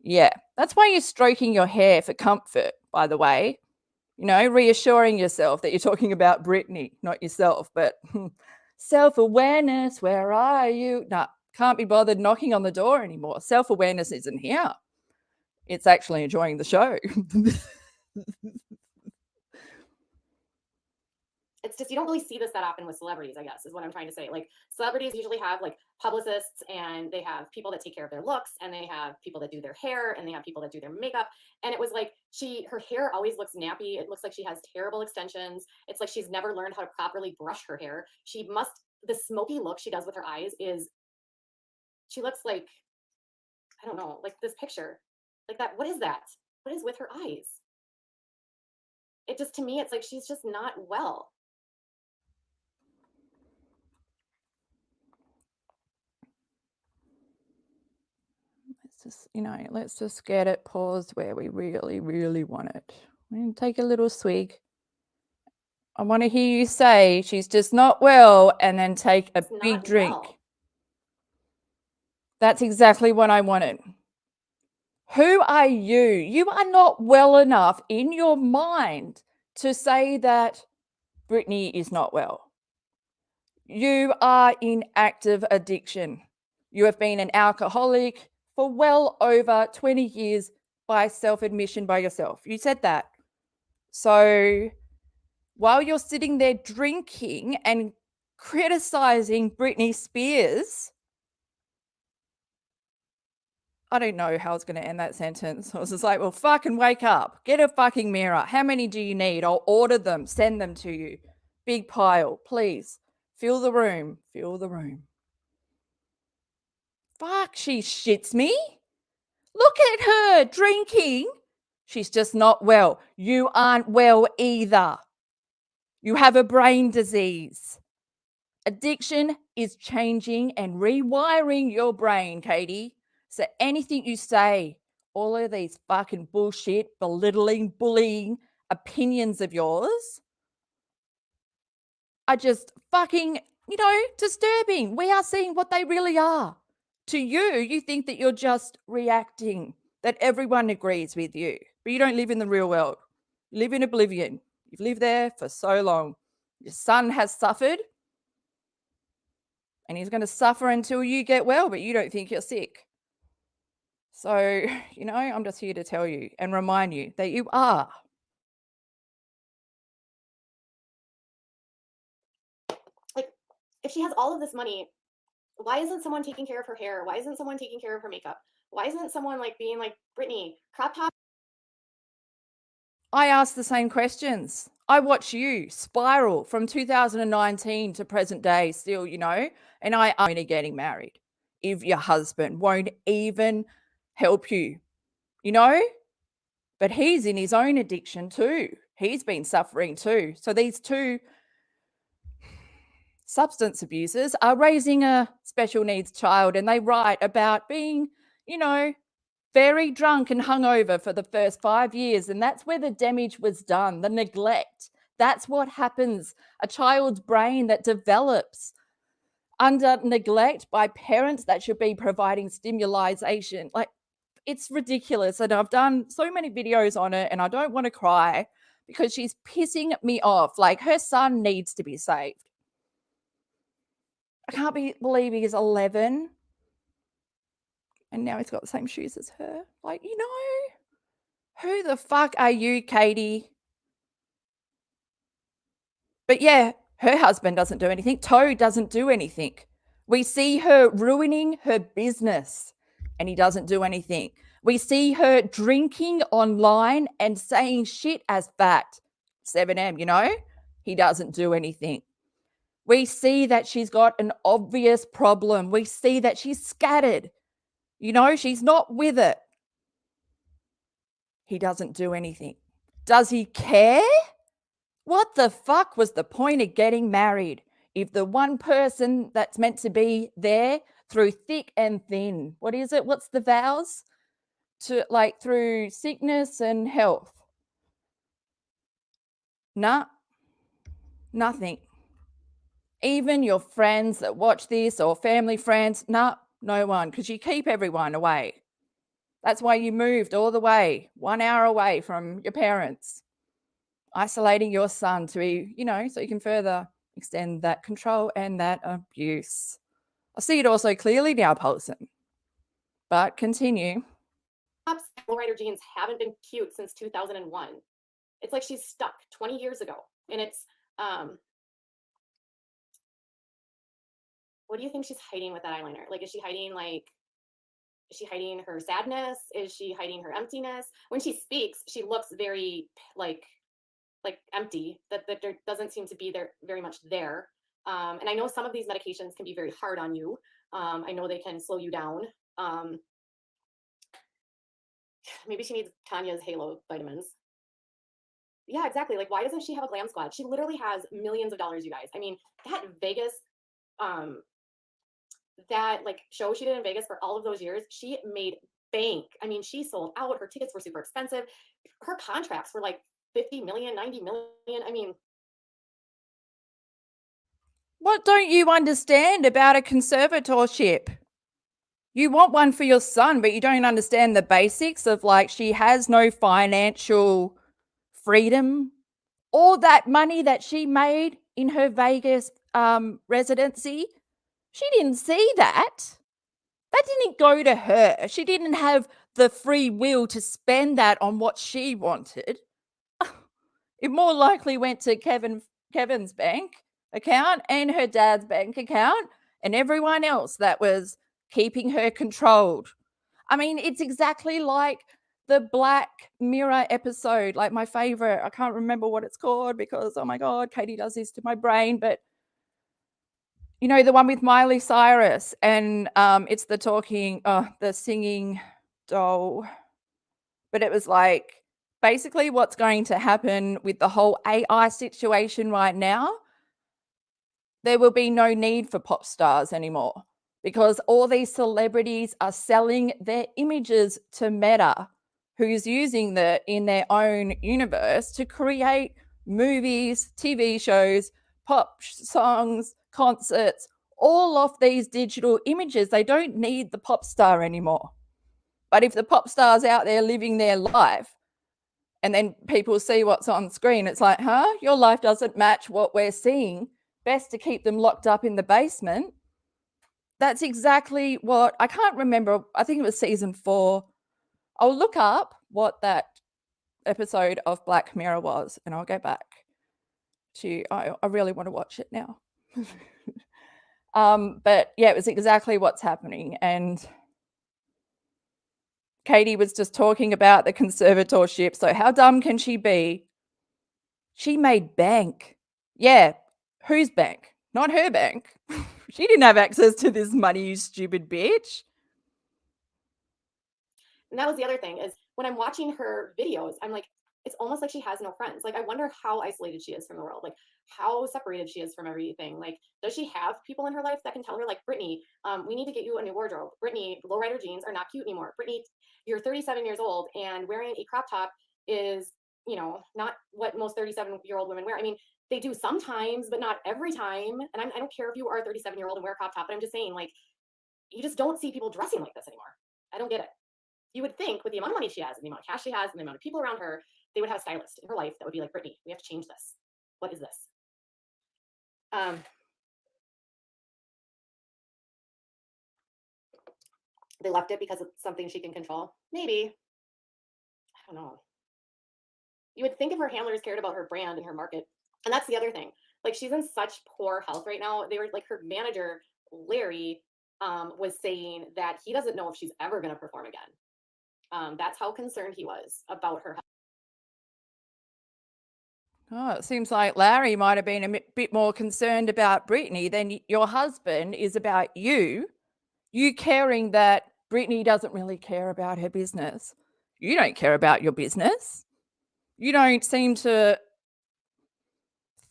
Yeah, that's why you're stroking your hair for comfort, by the way. You know, reassuring yourself that you're talking about Britney, not yourself, but self-awareness, where are you? Nah, can't be bothered knocking on the door anymore. Self-awareness isn't here. It's actually enjoying the show. It's just, you don't really see this that often with celebrities, I guess, is what I'm trying to say. Like celebrities usually have like publicists, and they have people that take care of their looks, and they have people that do their hair, and they have people that do their makeup. And it was like her hair always looks nappy. It looks like she has terrible extensions. It's like she's never learned how to properly brush her hair. The smoky look she does with her eyes she looks like, I don't know, like this picture, like that. What is that? What is with her eyes? It just, to me, it's like she's just not well. Let's just get it paused where we really, really want it. And take a little swig. I want to hear you say she's just not well, and then take a big drink. Well. That's exactly what I wanted. Who are you? You are not well enough in your mind to say that Britney is not well. You are in active addiction. You have been an alcoholic for well over 20 years by self-admission by yourself. You said that. So while you're sitting there drinking and criticizing Britney Spears, I don't know how I was going to end that sentence. I was just like, well, fucking wake up. Get a fucking mirror. How many do you need? I'll order them. Send them to you. Big pile, please. Fill the room. Fill the room. Fuck, she shits me. Look at her drinking. She's just not well. You aren't well either. You have a brain disease. Addiction is changing and rewiring your brain, Katie. So anything you say, all of these fucking bullshit, belittling, bullying opinions of yours are just fucking, disturbing. We are seeing what they really are. To you, you think that you're just reacting, that everyone agrees with you, but you don't live in the real world. You live in oblivion. You've lived there for so long. Your son has suffered. And he's going to suffer until you get well, but you don't think you're sick. So, I'm just here to tell you and remind you that you are. Like, if she has all of this money, why isn't someone taking care of her hair? Why isn't someone taking care of her makeup? Why isn't someone being like, Britney, crop top? I ask the same questions. I watch you spiral from 2019 to present day still, and I am getting married if your husband won't even help you, but he's in his own addiction too. He's been suffering too. So these two substance abusers are raising a special needs child, and they write about being, very drunk and hungover for the first 5 years. And that's where the damage was done, the neglect. That's what happens. A child's brain that develops under neglect by parents that should be providing stimulation. It's ridiculous. And I've done so many videos on it, and I don't want to cry because she's pissing me off. Her son needs to be saved. I can't believe he's 11. And now he's got the same shoes as her. Who the fuck are you, Katie? But yeah, her husband doesn't do anything. Toe doesn't do anything. We see her ruining her business and he doesn't do anything. We see her drinking online and saying shit as fact. 7M, he doesn't do anything. We see that she's got an obvious problem. We see that she's scattered. She's not with it. He doesn't do anything. Does he care? What the fuck was the point of getting married if the one person that's meant to be there through thick and thin, what is it? What's the vows? Through sickness and health. Nah, nothing. Even your friends that watch this or family friends, nah, no one, because you keep everyone away. That's why you moved all the way, 1 hour away from your parents, isolating your son to be, so you can further extend that control and that abuse. I see it also clearly now, Paulson. But continue. Lowrider jeans haven't been cute since 2001. It's like she's stuck 20 years ago. And it's, what do you think she's hiding with that eyeliner? Is she hiding her sadness? Is she hiding her emptiness? When she speaks, she looks very empty, that there doesn't seem to be there very much there. And I know some of these medications can be very hard on you. I know they can slow you down. Maybe she needs Tanya's Halo vitamins. Yeah, exactly. Why doesn't she have a glam squad? She literally has millions of dollars, you guys. I mean, that Vegas, that show she did in Vegas for all of those years, she made bank. I mean, she sold out. Her tickets were super expensive. Her contracts were 50 million, 90 million. I mean, what don't you understand about a conservatorship? You want one for your son, but you don't understand the basics of, like, she has no financial freedom. All that money that she made in her Vegas residency, she didn't see that. That didn't go to her. She didn't have the free will to spend that on what she wanted. It more likely went to Kevin's bank account and her dad's bank account and everyone else that was keeping her controlled. I mean, it's exactly like the Black Mirror episode, like my favorite. I can't remember what it's called because, oh my God, Katie does this to my brain. But, you know, the one with Miley Cyrus and it's the singing doll. But it was like basically what's going to happen with the whole AI situation right now. There will be no need for pop stars anymore because all these celebrities are selling their images to Meta, who's using that in their own universe to create movies, TV shows, pop songs, concerts, all of these digital images. They don't need the pop star anymore. But if the pop star's out there living their life and then people see what's on screen, it's like, huh? Your life doesn't match what we're seeing. Best to keep them locked up in the basement. That's exactly what, I can't remember. I think it was season 4. I'll look up what that episode of Black Mirror was and I'll go back to, I really want to watch it now. But yeah, it was exactly what's happening. And Katie was just talking about the conservatorship. So how dumb can she be? She made bank. Yeah. Whose bank? Not her bank. She didn't have access to this money, you stupid bitch. And that was the other thing is when I'm watching her videos, I'm like, it's almost like she has no friends. Like, I wonder how isolated she is from the world. Like, how separated she is from everything. Like, does she have people in her life that can tell her, like, Britney, we need to get you a new wardrobe. Britney, lowrider jeans are not cute anymore. Britney, you're 37 years old and wearing a crop top is, you know, not what most 37-year-old women wear. I mean, they do sometimes, but not every time. And I don't care if you are a 37-year-old and wear a crop top, but I'm just saying, like, you just don't see people dressing like this anymore. I don't get it. You would think with the amount of money she has and the amount of cash she has and the amount of people around her, they would have a stylist in her life that would be like, Britney, we have to change this. What is this? They left it because it's something she can control. Maybe. I don't know. You would think if her handlers cared about her brand and her market. And that's the other thing. Like, she's in such poor health right now. They were like, her manager, Larry, was saying that he doesn't know if she's ever going to perform again. That's how concerned he was about her health. Oh, it seems like Larry might have been a bit more concerned about Britney than your husband is about you. You caring that Britney doesn't really care about her business. You don't care about your business. You don't seem to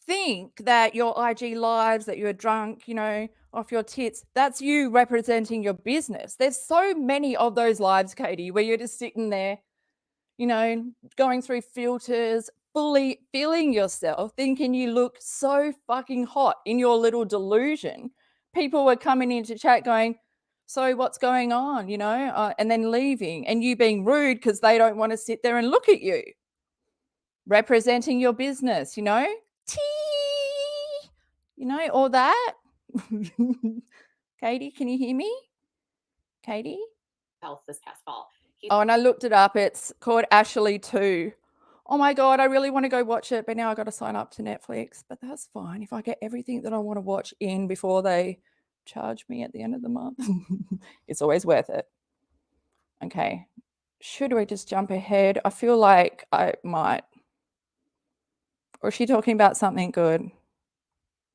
think that your IG lives, that you're drunk, you know, off your tits, that's you representing your business. There's so many of those lives, Katie, where you're just sitting there, you know, going through filters, fully feeling yourself, thinking you look so fucking hot in your little delusion. People were coming into chat going, so what's going on, you know, and then leaving and you being rude because they don't want to sit there and look at you. Representing your business, you know, you know, all that. Katie, can you hear me? Katie? Health this past fall. Oh, and I looked it up. It's called Ashley 2. Oh my God, I really want to go watch it, but now I got to sign up to Netflix. But that's fine if I get everything that I want to watch in before they charge me at the end of the month. It's always worth it. Okay. Should we just jump ahead? I feel like I might. Or is she talking about something good?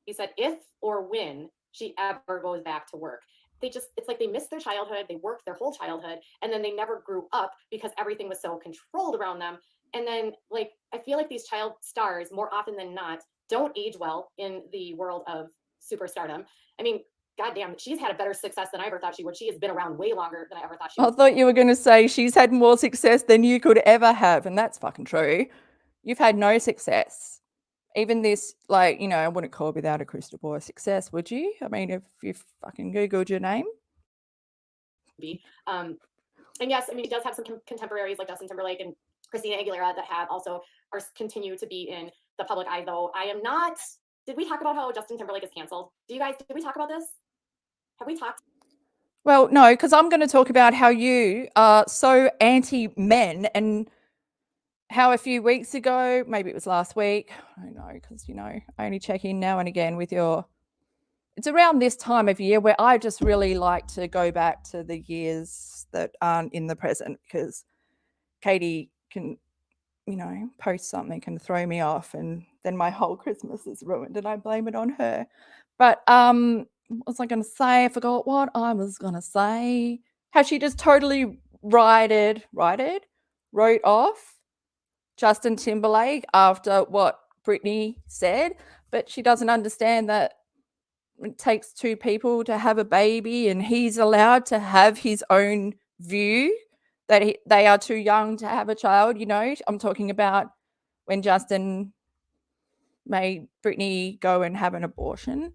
He said, if or when she ever goes back to work. It's like they missed their childhood. They worked their whole childhood and then they never grew up because everything was so controlled around them. And then, like, I feel like these child stars more often than not don't age well in the world of superstardom. I mean, goddamn, she's had a better success than I ever thought she would. She has been around way longer than I ever thought she would. I thought you were going to say she's had more success than you could ever have. And that's fucking true. You've had no success. Even this, like, you know, I wouldn't call WithoutACrystalBall a success, would you? I mean, if you fucking Googled your name. be. And yes, I mean, she does have some contemporaries like Justin Timberlake and Christina Aguilera that have also continue to be in the public eye, though. I am not. Did we talk about how Justin Timberlake is canceled? Did we talk about this? Have we talked? Well, no, because I'm going to talk about how you are so anti-men and how a few weeks ago, maybe it was last week, I don't know, because, you know, I only check in now and again with your, it's around this time of year where I just really like to go back to the years that aren't in the present, because Katie can, you know, post something and throw me off, and then my whole Christmas is ruined and I blame it on her. But what was I going to say? I forgot what I was going to say. How she just totally wrote off Justin Timberlake after what Britney said, but she doesn't understand that it takes two people to have a baby, and he's allowed to have his own view that they are too young to have a child. You know, I'm talking about when Justin made Britney go and have an abortion.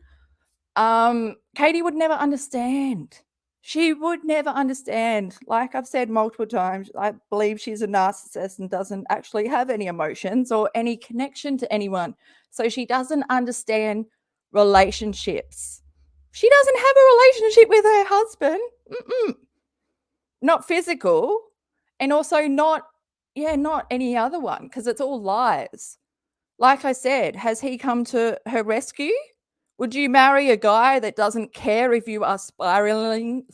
Katie would never understand. She would never understand. Like I've said multiple times, I believe she's a narcissist and doesn't actually have any emotions or any connection to anyone. So she doesn't understand relationships. She doesn't have a relationship with her husband. Not physical, and also not any other one, because it's all lies. Like I said, has he come to her rescue? Would you marry a guy that doesn't care if you are spiraling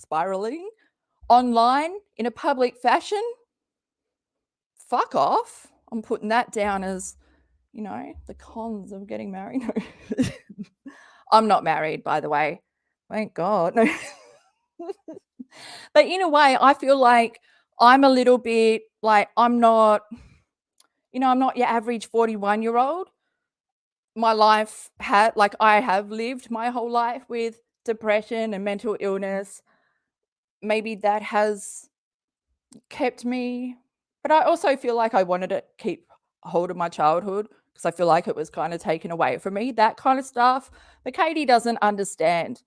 online in a public fashion? Fuck off. I'm putting that down as, you know, the cons of getting married. No. I'm not married, by the way. Thank God. No. But in a way, I feel like I'm a little bit like, I'm not, you know, I'm not your average 41-year-old. My life I have lived my whole life with depression and mental illness. Maybe that has kept me, but I also feel like I wanted to keep hold of my childhood because I feel like it was kind of taken away from me, that kind of stuff. But Katie doesn't understand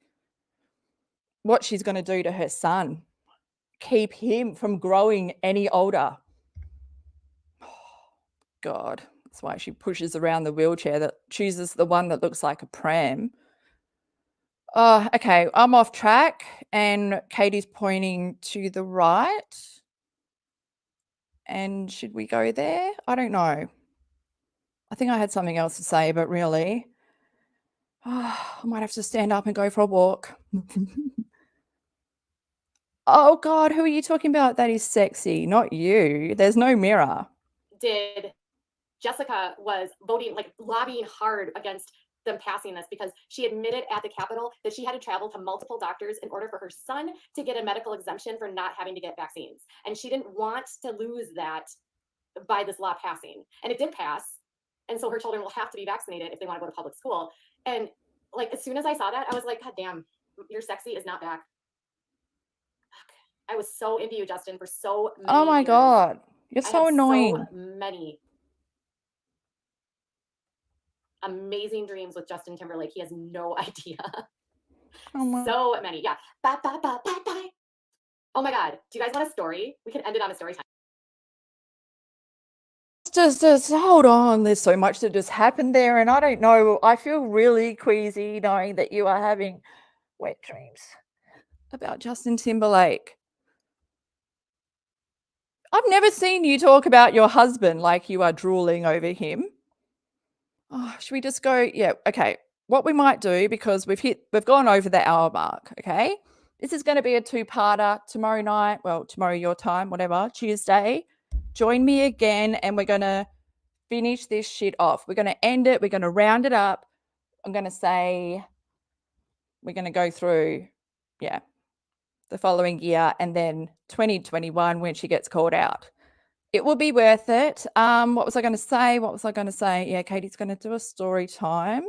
what she's going to do to her son. Keep him from growing any older. God, that's why she pushes around the wheelchair, that chooses the one that looks like a pram. Okay, I'm off track and Katie's pointing to the right. And should we go there? I don't know. I think I had something else to say, but really, I might have to stand up and go for a walk. Oh God, who are you talking about? That is sexy, not you. There's no mirror. Jessica was voting, like lobbying hard against them passing this, because she admitted at the Capitol that she had to travel to multiple doctors in order for her son to get a medical exemption for not having to get vaccines. And she didn't want to lose that by this law passing. And it did pass. And so her children will have to be vaccinated if they want to go to public school. And like, as soon as I saw that, I was like, God damn, your sexy is not back. I was so into you, Justin, for so many Oh my years. God. You're so annoying. So many amazing dreams with Justin Timberlake. He has no idea. Oh, so many. Yeah. Bye, bye, bye, bye, bye. Oh my God. Do you guys want a story? We can end it on a story time. Just hold on. There's so much that just happened there, and I don't know. I feel really queasy knowing that you are having wet dreams about Justin Timberlake. I've never seen you talk about your husband like you are drooling over him. Oh, should we just go? Yeah, okay. What we might do, because we've gone over the hour mark, okay? This is going to be a two-parter tomorrow night. Well, tomorrow your time, whatever, Tuesday. Join me again and we're going to finish this shit off. We're going to end it. We're going to round it up. I'm going to say we're going to go through, the following year and then 2021 when she gets called out. It will be worth it. What was I going to say? Yeah, Katie's going to do a story time.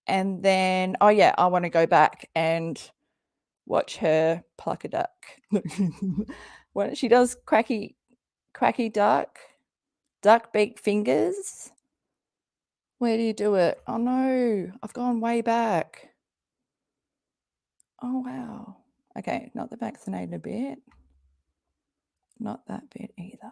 And then, I want to go back and watch her pluck a duck. When she does quacky duck beak fingers. Where do you do it? Oh no, I've gone way back. Oh wow. Okay, not the vaccinated bit. Not that bit either.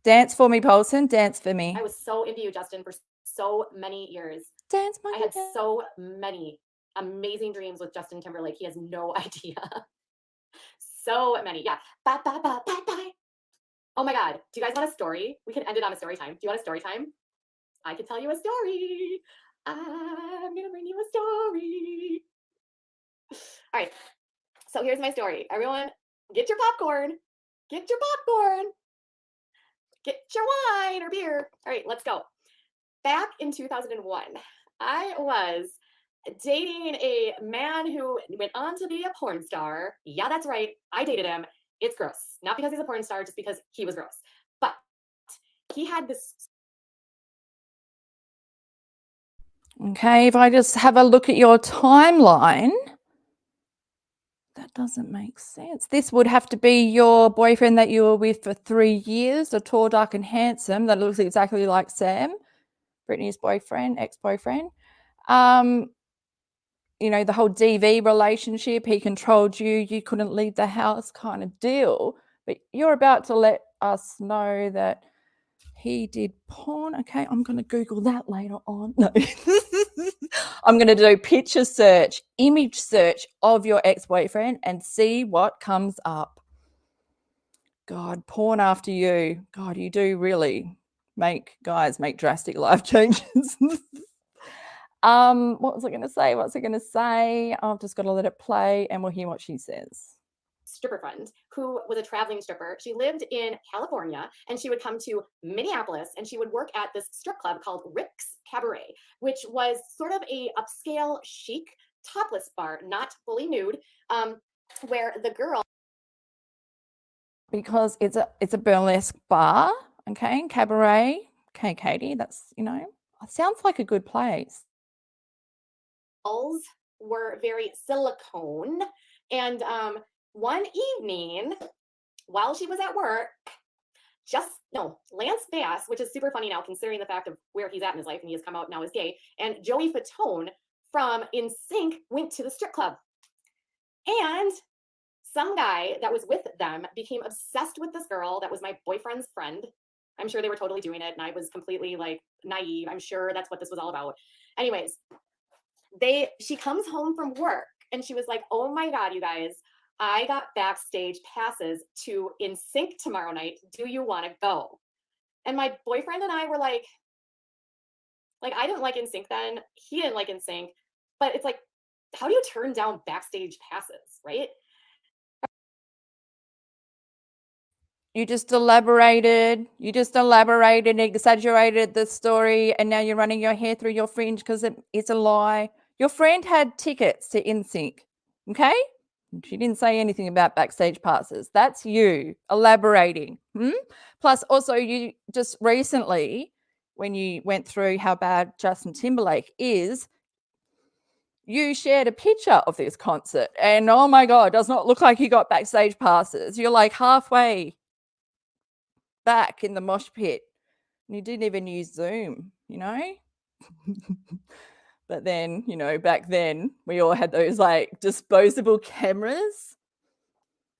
Dance for me, Paulson. Dance for me. I was so into you, Justin, for so many years. Dance, I monkey, had dance. so many amazing dreams with Justin Timberlake. He has no idea. So many. Yeah. Bye, bye, bye, bye, bye. Oh my God. Do you guys want a story? We can end it on a story time. Do you want a story time? I can tell you a story. I'm going to bring you a story. All right. So here's my story. Everyone, get your popcorn. Get your popcorn. Get your wine or beer. All right, let's go. Back in 2001, I was dating a man who went on to be a porn star. Yeah, that's right. I dated him. It's gross. Not because he's a porn star, just because he was gross. But he had this. Okay, if I just have a look at your timeline, that doesn't make sense. This would have to be your boyfriend that you were with for 3 years, a tall, dark, and handsome that looks exactly like Sam, Britney's boyfriend, ex-boyfriend. You know, the whole DV relationship, he controlled you, you couldn't leave the house kind of deal. But you're about to let us know that he did porn. Okay, I'm going to Google that later on. No. I'm going to do picture search, image search of your ex-boyfriend and see what comes up. God, porn after you. God, you do really make guys make drastic life changes. What was I going to say? What's I going to say? I've just got to let it play and we'll hear what she says. Stripper friend who was a traveling stripper. She lived in California and she would come to Minneapolis and she would work at this strip club called Rick's Cabaret, which was sort of a upscale chic topless bar, not fully nude, where the girl. Because it's a burlesque bar, okay, cabaret. Okay, Katie, that's, you know, sounds like a good place. Were very silicone, and one evening while she was at work, Lance Bass, which is super funny now considering the fact of where he's at in his life and he has come out now as gay, and Joey Fatone from NSYNC went to the strip club, and some guy that was with them became obsessed with this girl that was my boyfriend's friend. I'm sure they were totally doing it and I was completely like naive. I'm sure that's what this was all about. Anyways, she comes home from work and she was like, oh my God, you guys, I got backstage passes to NSYNC tomorrow night. Do you want to go? And my boyfriend and I were like, I didn't like NSYNC then. He didn't like NSYNC. But it's like, how do you turn down backstage passes, right? You just elaborated, exaggerated the story, and now you're running your hair through your fringe because it's a lie. Your friend had tickets to NSYNC, okay? She didn't say anything about backstage passes. That's you elaborating. Plus, also, you just recently, when you went through how bad Justin Timberlake is, you shared a picture of this concert, and oh my God, does not look like you got backstage passes. You're like halfway back in the mosh pit. And you didn't even use Zoom, you know? But then, you know, back then we all had those like disposable cameras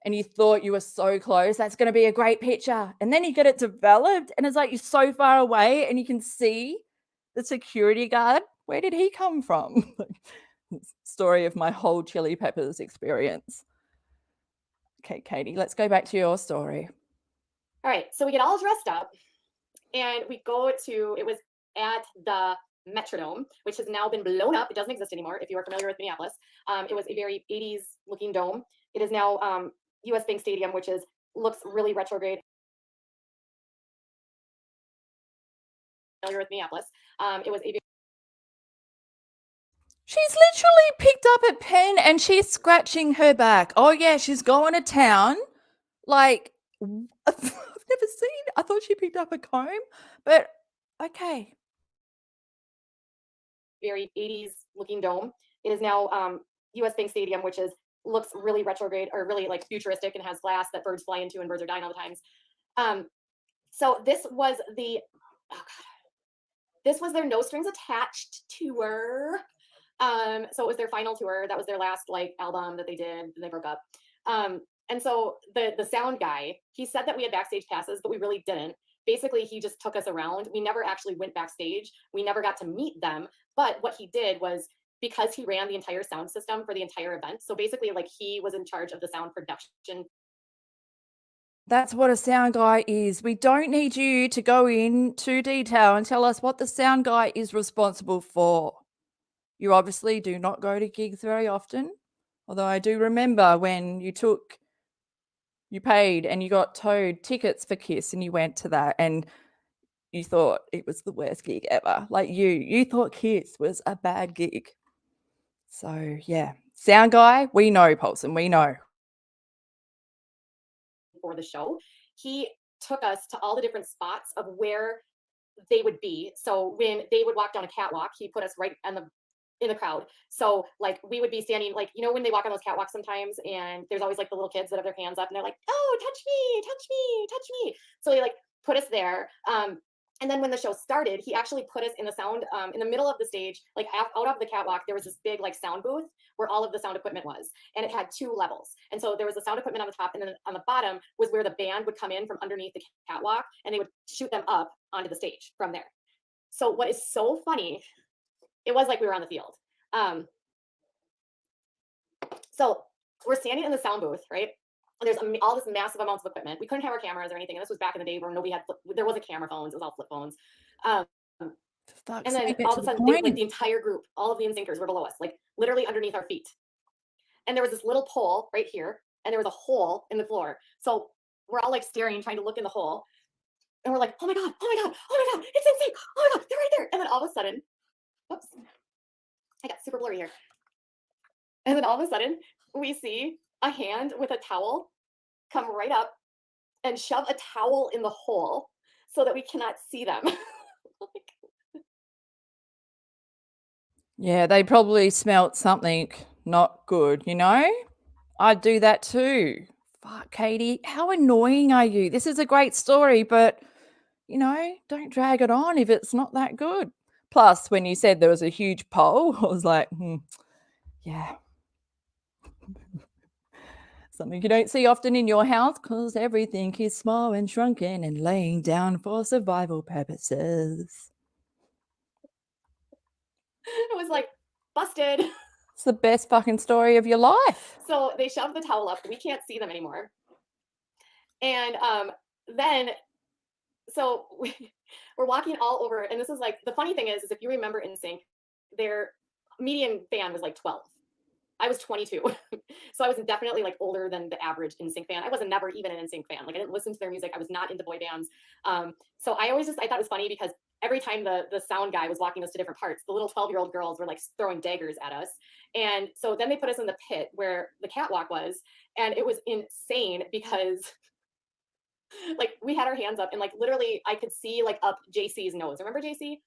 and you thought you were so close. That's going to be a great picture. And then you get it developed and it's like you're so far away and you can see the security guard. Where did he come from? Story of my whole Chili Peppers experience. Okay, Katie, let's go back to your story. All right, so we get all dressed up and we go to, it was at the Metrodome, which has now been blown up. It doesn't exist anymore if you are familiar with Minneapolis. It was a very 80s looking dome. It is now US Bank Stadium, which looks really retrograde. Familiar with Minneapolis. It was a She's literally picked up a pen and she's scratching her back. Oh yeah, she's going to town. Like, I've never seen. I thought she picked up a comb, but okay. Very 80s looking dome. It is now US Bank Stadium, which looks really retrograde or really like futuristic and has glass that birds fly into and birds are dying all the times. So this was this was their No Strings Attached tour. So it was their final tour. That was their last like album that they did, and they broke up. And so the sound guy, he said that we had backstage passes, but we really didn't. Basically, he just took us around. We never actually went backstage. We never got to meet them. But what he did was, because he ran the entire sound system for the entire event, so basically like he was in charge of the sound production. That's what a sound guy is. We don't need you to go into detail and tell us what the sound guy is responsible for. You obviously do not go to gigs very often, although I do remember when you paid and you got towed tickets for Kiss and you went to that and you thought it was the worst gig ever. Like you thought Kiss was a bad gig. So yeah, sound guy, we know, Paulson, we know. For the show, he took us to all the different spots of where they would be. So when they would walk down a catwalk, he put us right in the crowd. So like we would be standing, like, you know, when they walk on those catwalks sometimes, and there's always like the little kids that have their hands up and they're like, oh, touch me, touch me, touch me. So they like put us there. And then when the show started, he actually put us in the sound, in the middle of the stage, like out of the catwalk, there was this big like sound booth where all of the sound equipment was, and it had 2 levels. And so there was the sound equipment on the top, and then on the bottom was where the band would come in from underneath the catwalk, and they would shoot them up onto the stage from there. So what is so funny, it was like we were on the field. So we're standing in the sound booth, right? And there's all this massive amounts of equipment. We couldn't have our cameras or anything. And this was back in the day where nobody had, there wasn't camera phones. It was all flip phones. And then all of a sudden, like the entire group, all of the NSYNCers were below us, like literally underneath our feet. And there was this little pole right here, and there was a hole in the floor. So we're all like staring, trying to look in the hole. And we're like, oh my God, oh my God, oh my God, it's NSYNC. Oh my God, they're right there. And then all of a sudden, oops, I got super blurry here. And then all of a sudden, we see a hand with a towel come right up and shove a towel in the hole so that we cannot see them. Yeah, they probably smelt something not good, you know? I'd do that too. Fuck, Katie, how annoying are you? This is a great story, but, you know, don't drag it on if it's not that good. Plus, when you said there was a huge pole, I was like, yeah. Something you don't see often in your house because everything is small and shrunken and laying down for survival purposes. It was like, busted. It's the best fucking story of your life. So they shoved the towel up. We can't see them anymore. And then, so we're walking all over. And this is like, the funny thing is if you remember NSYNC, their median fan was like 12. I was 22. So I was definitely like older than the average NSYNC fan. I wasn't never even an NSYNC fan. Like I didn't listen to their music. I was not into boy bands. So I always I thought it was funny because every time the sound guy was walking us to different parts, the little 12-year-old girls were like throwing daggers at us. And so then they put us in the pit where the catwalk was. And it was insane because like we had our hands up and like literally I could see like up JC's nose. Remember JC?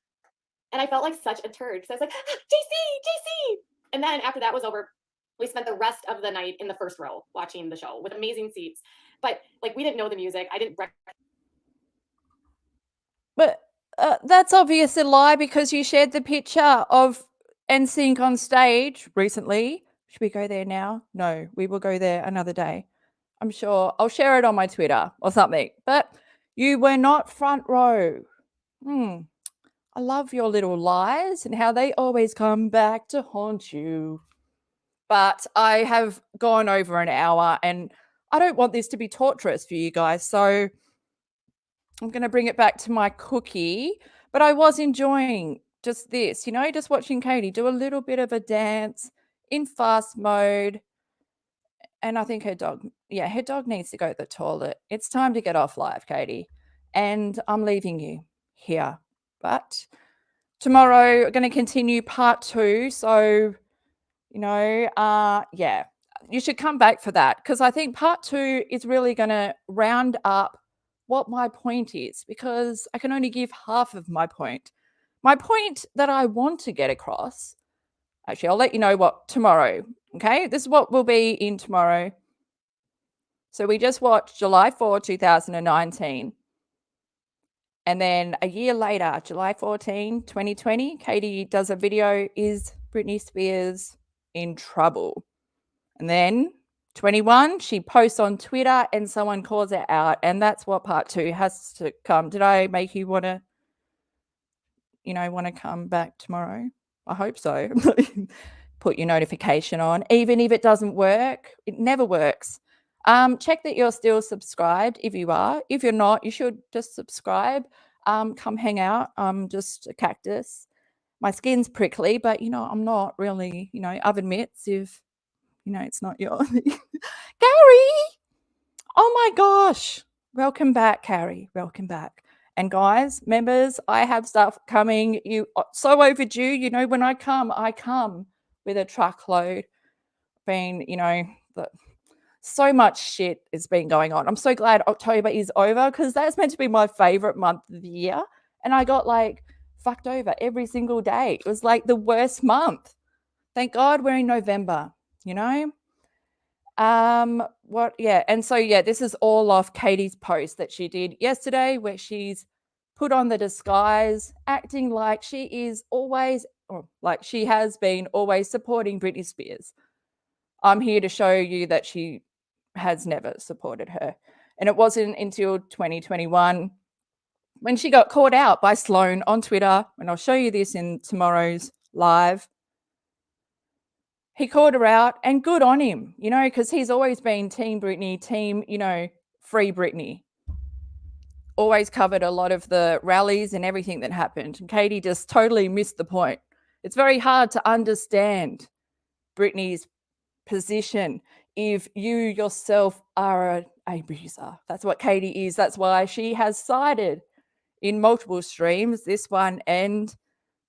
And I felt like such a turd because I was like, JC. And then after that was over, we spent the rest of the night in the first row watching the show with amazing seats. But like we didn't know the music. I didn't But that's obviously a lie because you shared the picture of NSYNC on stage recently. Should we go there now? No, we will go there another day. I'm sure I'll share it on my Twitter or something. But you were not front row. I love your little lies and how they always come back to haunt you. But I have gone over an hour and I don't want this to be torturous for you guys. So I'm going to bring it back to my cookie. But I was enjoying just this, you know, just watching Katie do a little bit of a dance in fast mode. And I think her dog needs to go to the toilet. It's time to get off live, Katie. And I'm leaving you here. But tomorrow, we're going to continue part 2. So, you know, yeah, you should come back for that because I think part 2 is really going to round up what my point is because I can only give half of my point. My point that I want to get across, actually, I'll let you know what tomorrow, okay? This is what will be in tomorrow. So we just watched July 4, 2019. And then a year later, July 14, 2020, Katie does a video, is Britney Spears in trouble. And then 21, she posts on Twitter and someone calls her out. And that's what part 2 has to come. Did I make you want to, come back tomorrow? I hope so. Put your notification on. Even if it doesn't work, it never works. Check that you're still subscribed if you are. If you're not, you should just subscribe. Come hang out. I'm just a cactus. My skin's prickly, but, I'm not really, oven mitts if, it's not your Gary! Oh my gosh. Welcome back, Carrie. Welcome back. And guys, members, I have stuff coming. You are so overdue. When I come with a truckload. So much shit has been going on. I'm so glad October is over because that's meant to be my favorite month of the year. And I got fucked over every single day. It was the worst month. Thank God we're in November, And so, this is all off Katie's post that she did yesterday where she's put on the disguise, acting like she is always, or like she has been always supporting Britney Spears. I'm here to show you that she has never supported her. And it wasn't until 2021 when she got caught out by Sloan on Twitter, and I'll show you this in tomorrow's live. He called her out, and good on him, because he's always been Team Britney, Team, Free Britney. Always covered a lot of the rallies and everything that happened. And Katie just totally missed the point. It's very hard to understand Britney's position if you yourself are an abuser. That's what Katie is. That's why she has sided in multiple streams, this one and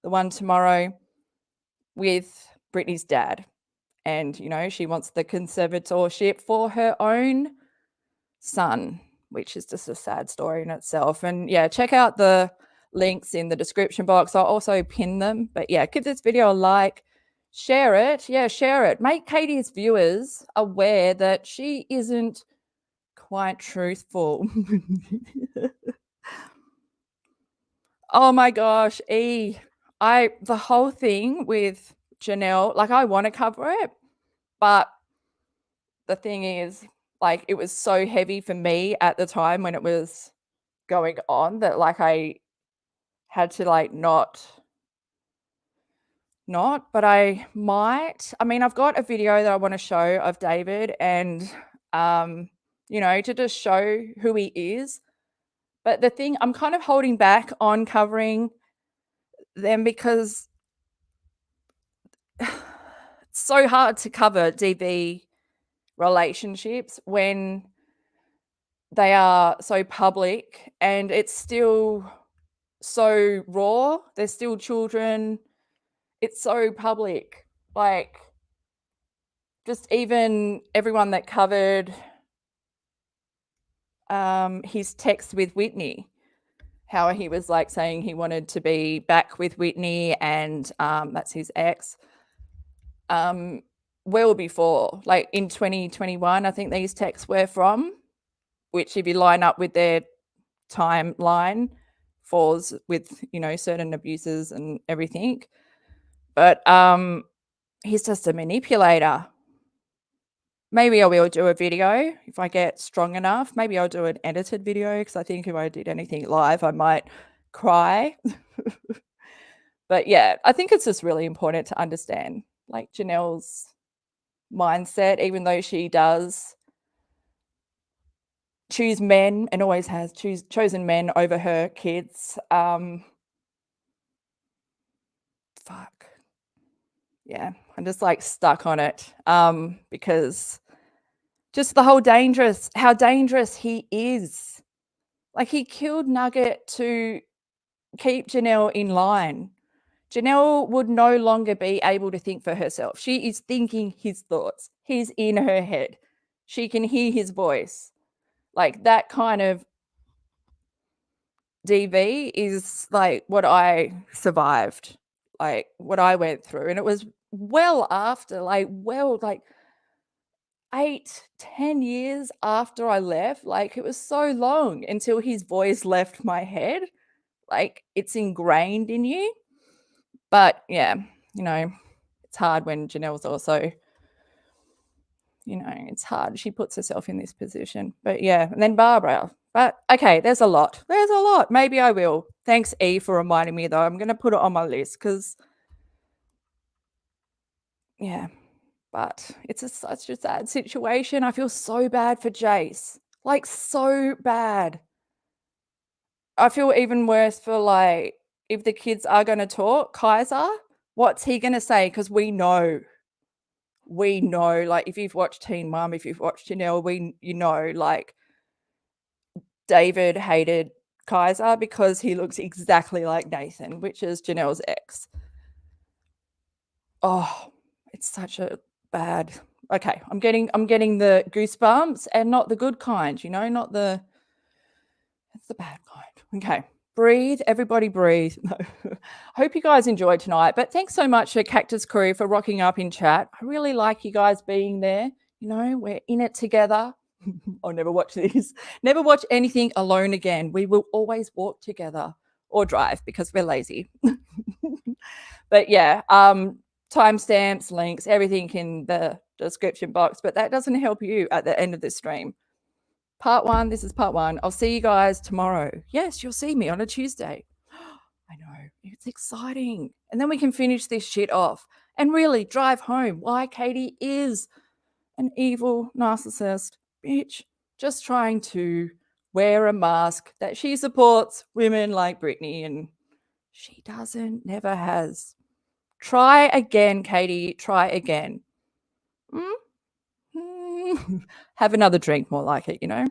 the one tomorrow, with Britney's dad. And, she wants the conservatorship for her own son, which is just a sad story in itself. And check out the links in the description box. I'll also pin them. But give this video a like. Share it. Share it. Make Katie's viewers aware that she isn't quite truthful. Oh my gosh, the whole thing with Janelle, I want to cover it, but the thing is, it was so heavy for me at the time when it was going on that I had to not, but I might. I mean, I've got a video that I want to show of David and, to just show who he is. But the thing, I'm kind of holding back on covering them because it's so hard to cover DV relationships when they are so public and it's still so raw. They're still children. It's so public. Just even everyone that covered his text with Whitney, how he was saying he wanted to be back with Whitney and that's his ex. Well before, in 2021, I think these texts were from, which if you line up with their timeline, falls with, certain abuses and everything. But he's just a manipulator. Maybe I will do a video if I get strong enough. Maybe I'll do an edited video because I think if I did anything live, I might cry. But I think it's just really important to understand Janelle's mindset, even though she does choose men and always has chosen men over her kids. I'm just stuck on it because just the whole how dangerous he is. He killed Nugget to keep Janelle in line. Janelle would no longer be able to think for herself. She is thinking his thoughts. He's in her head. She can hear his voice. That kind of DV is what I survived, what I went through. And it was well after, 8-10 years after I left. It was so long until his voice left my head. It's ingrained in you. But it's hard when Janelle's also, you know, it's hard. She puts herself in this position. But yeah, and then Barbara. But okay, there's a lot. There's a lot. Maybe I will. Thanks, E, for reminding me, though. I'm going to put it on my list because, yeah, but it's such a sad situation. I feel so bad for Jace. Like, so bad. I feel even worse for, like, if the kids are going to talk, Kaiser, what's he going to say? Because we know, like, if you've watched Teen Mum, if you've watched Janelle, you know, like, David hated Kaiser because he looks exactly like Nathan, which is Janelle's ex. Oh, it's such a bad. Okay, I'm getting the goosebumps, and not the good kind, you know, not the. It's the bad kind. Okay, breathe, everybody breathe. No. Hope you guys enjoyed tonight, but thanks so much to Cactus Crew for rocking up in chat. I really like you guys being there. You know, we're in it together. I'll never watch this. Never watch anything alone again. We will always walk together or drive because we're lazy. But yeah, timestamps, links, everything in the description box, but that doesn't help you at the end of this stream. Part 1, this is part 1. I'll see you guys tomorrow. Yes, you'll see me on a Tuesday. I know, it's exciting. And then we can finish this shit off and really drive home why Katie is an evil narcissist bitch, just trying to wear a mask that she supports women like Britney, and she doesn't, never has. Try again, Katie, try again. Have another drink, more like it, you know?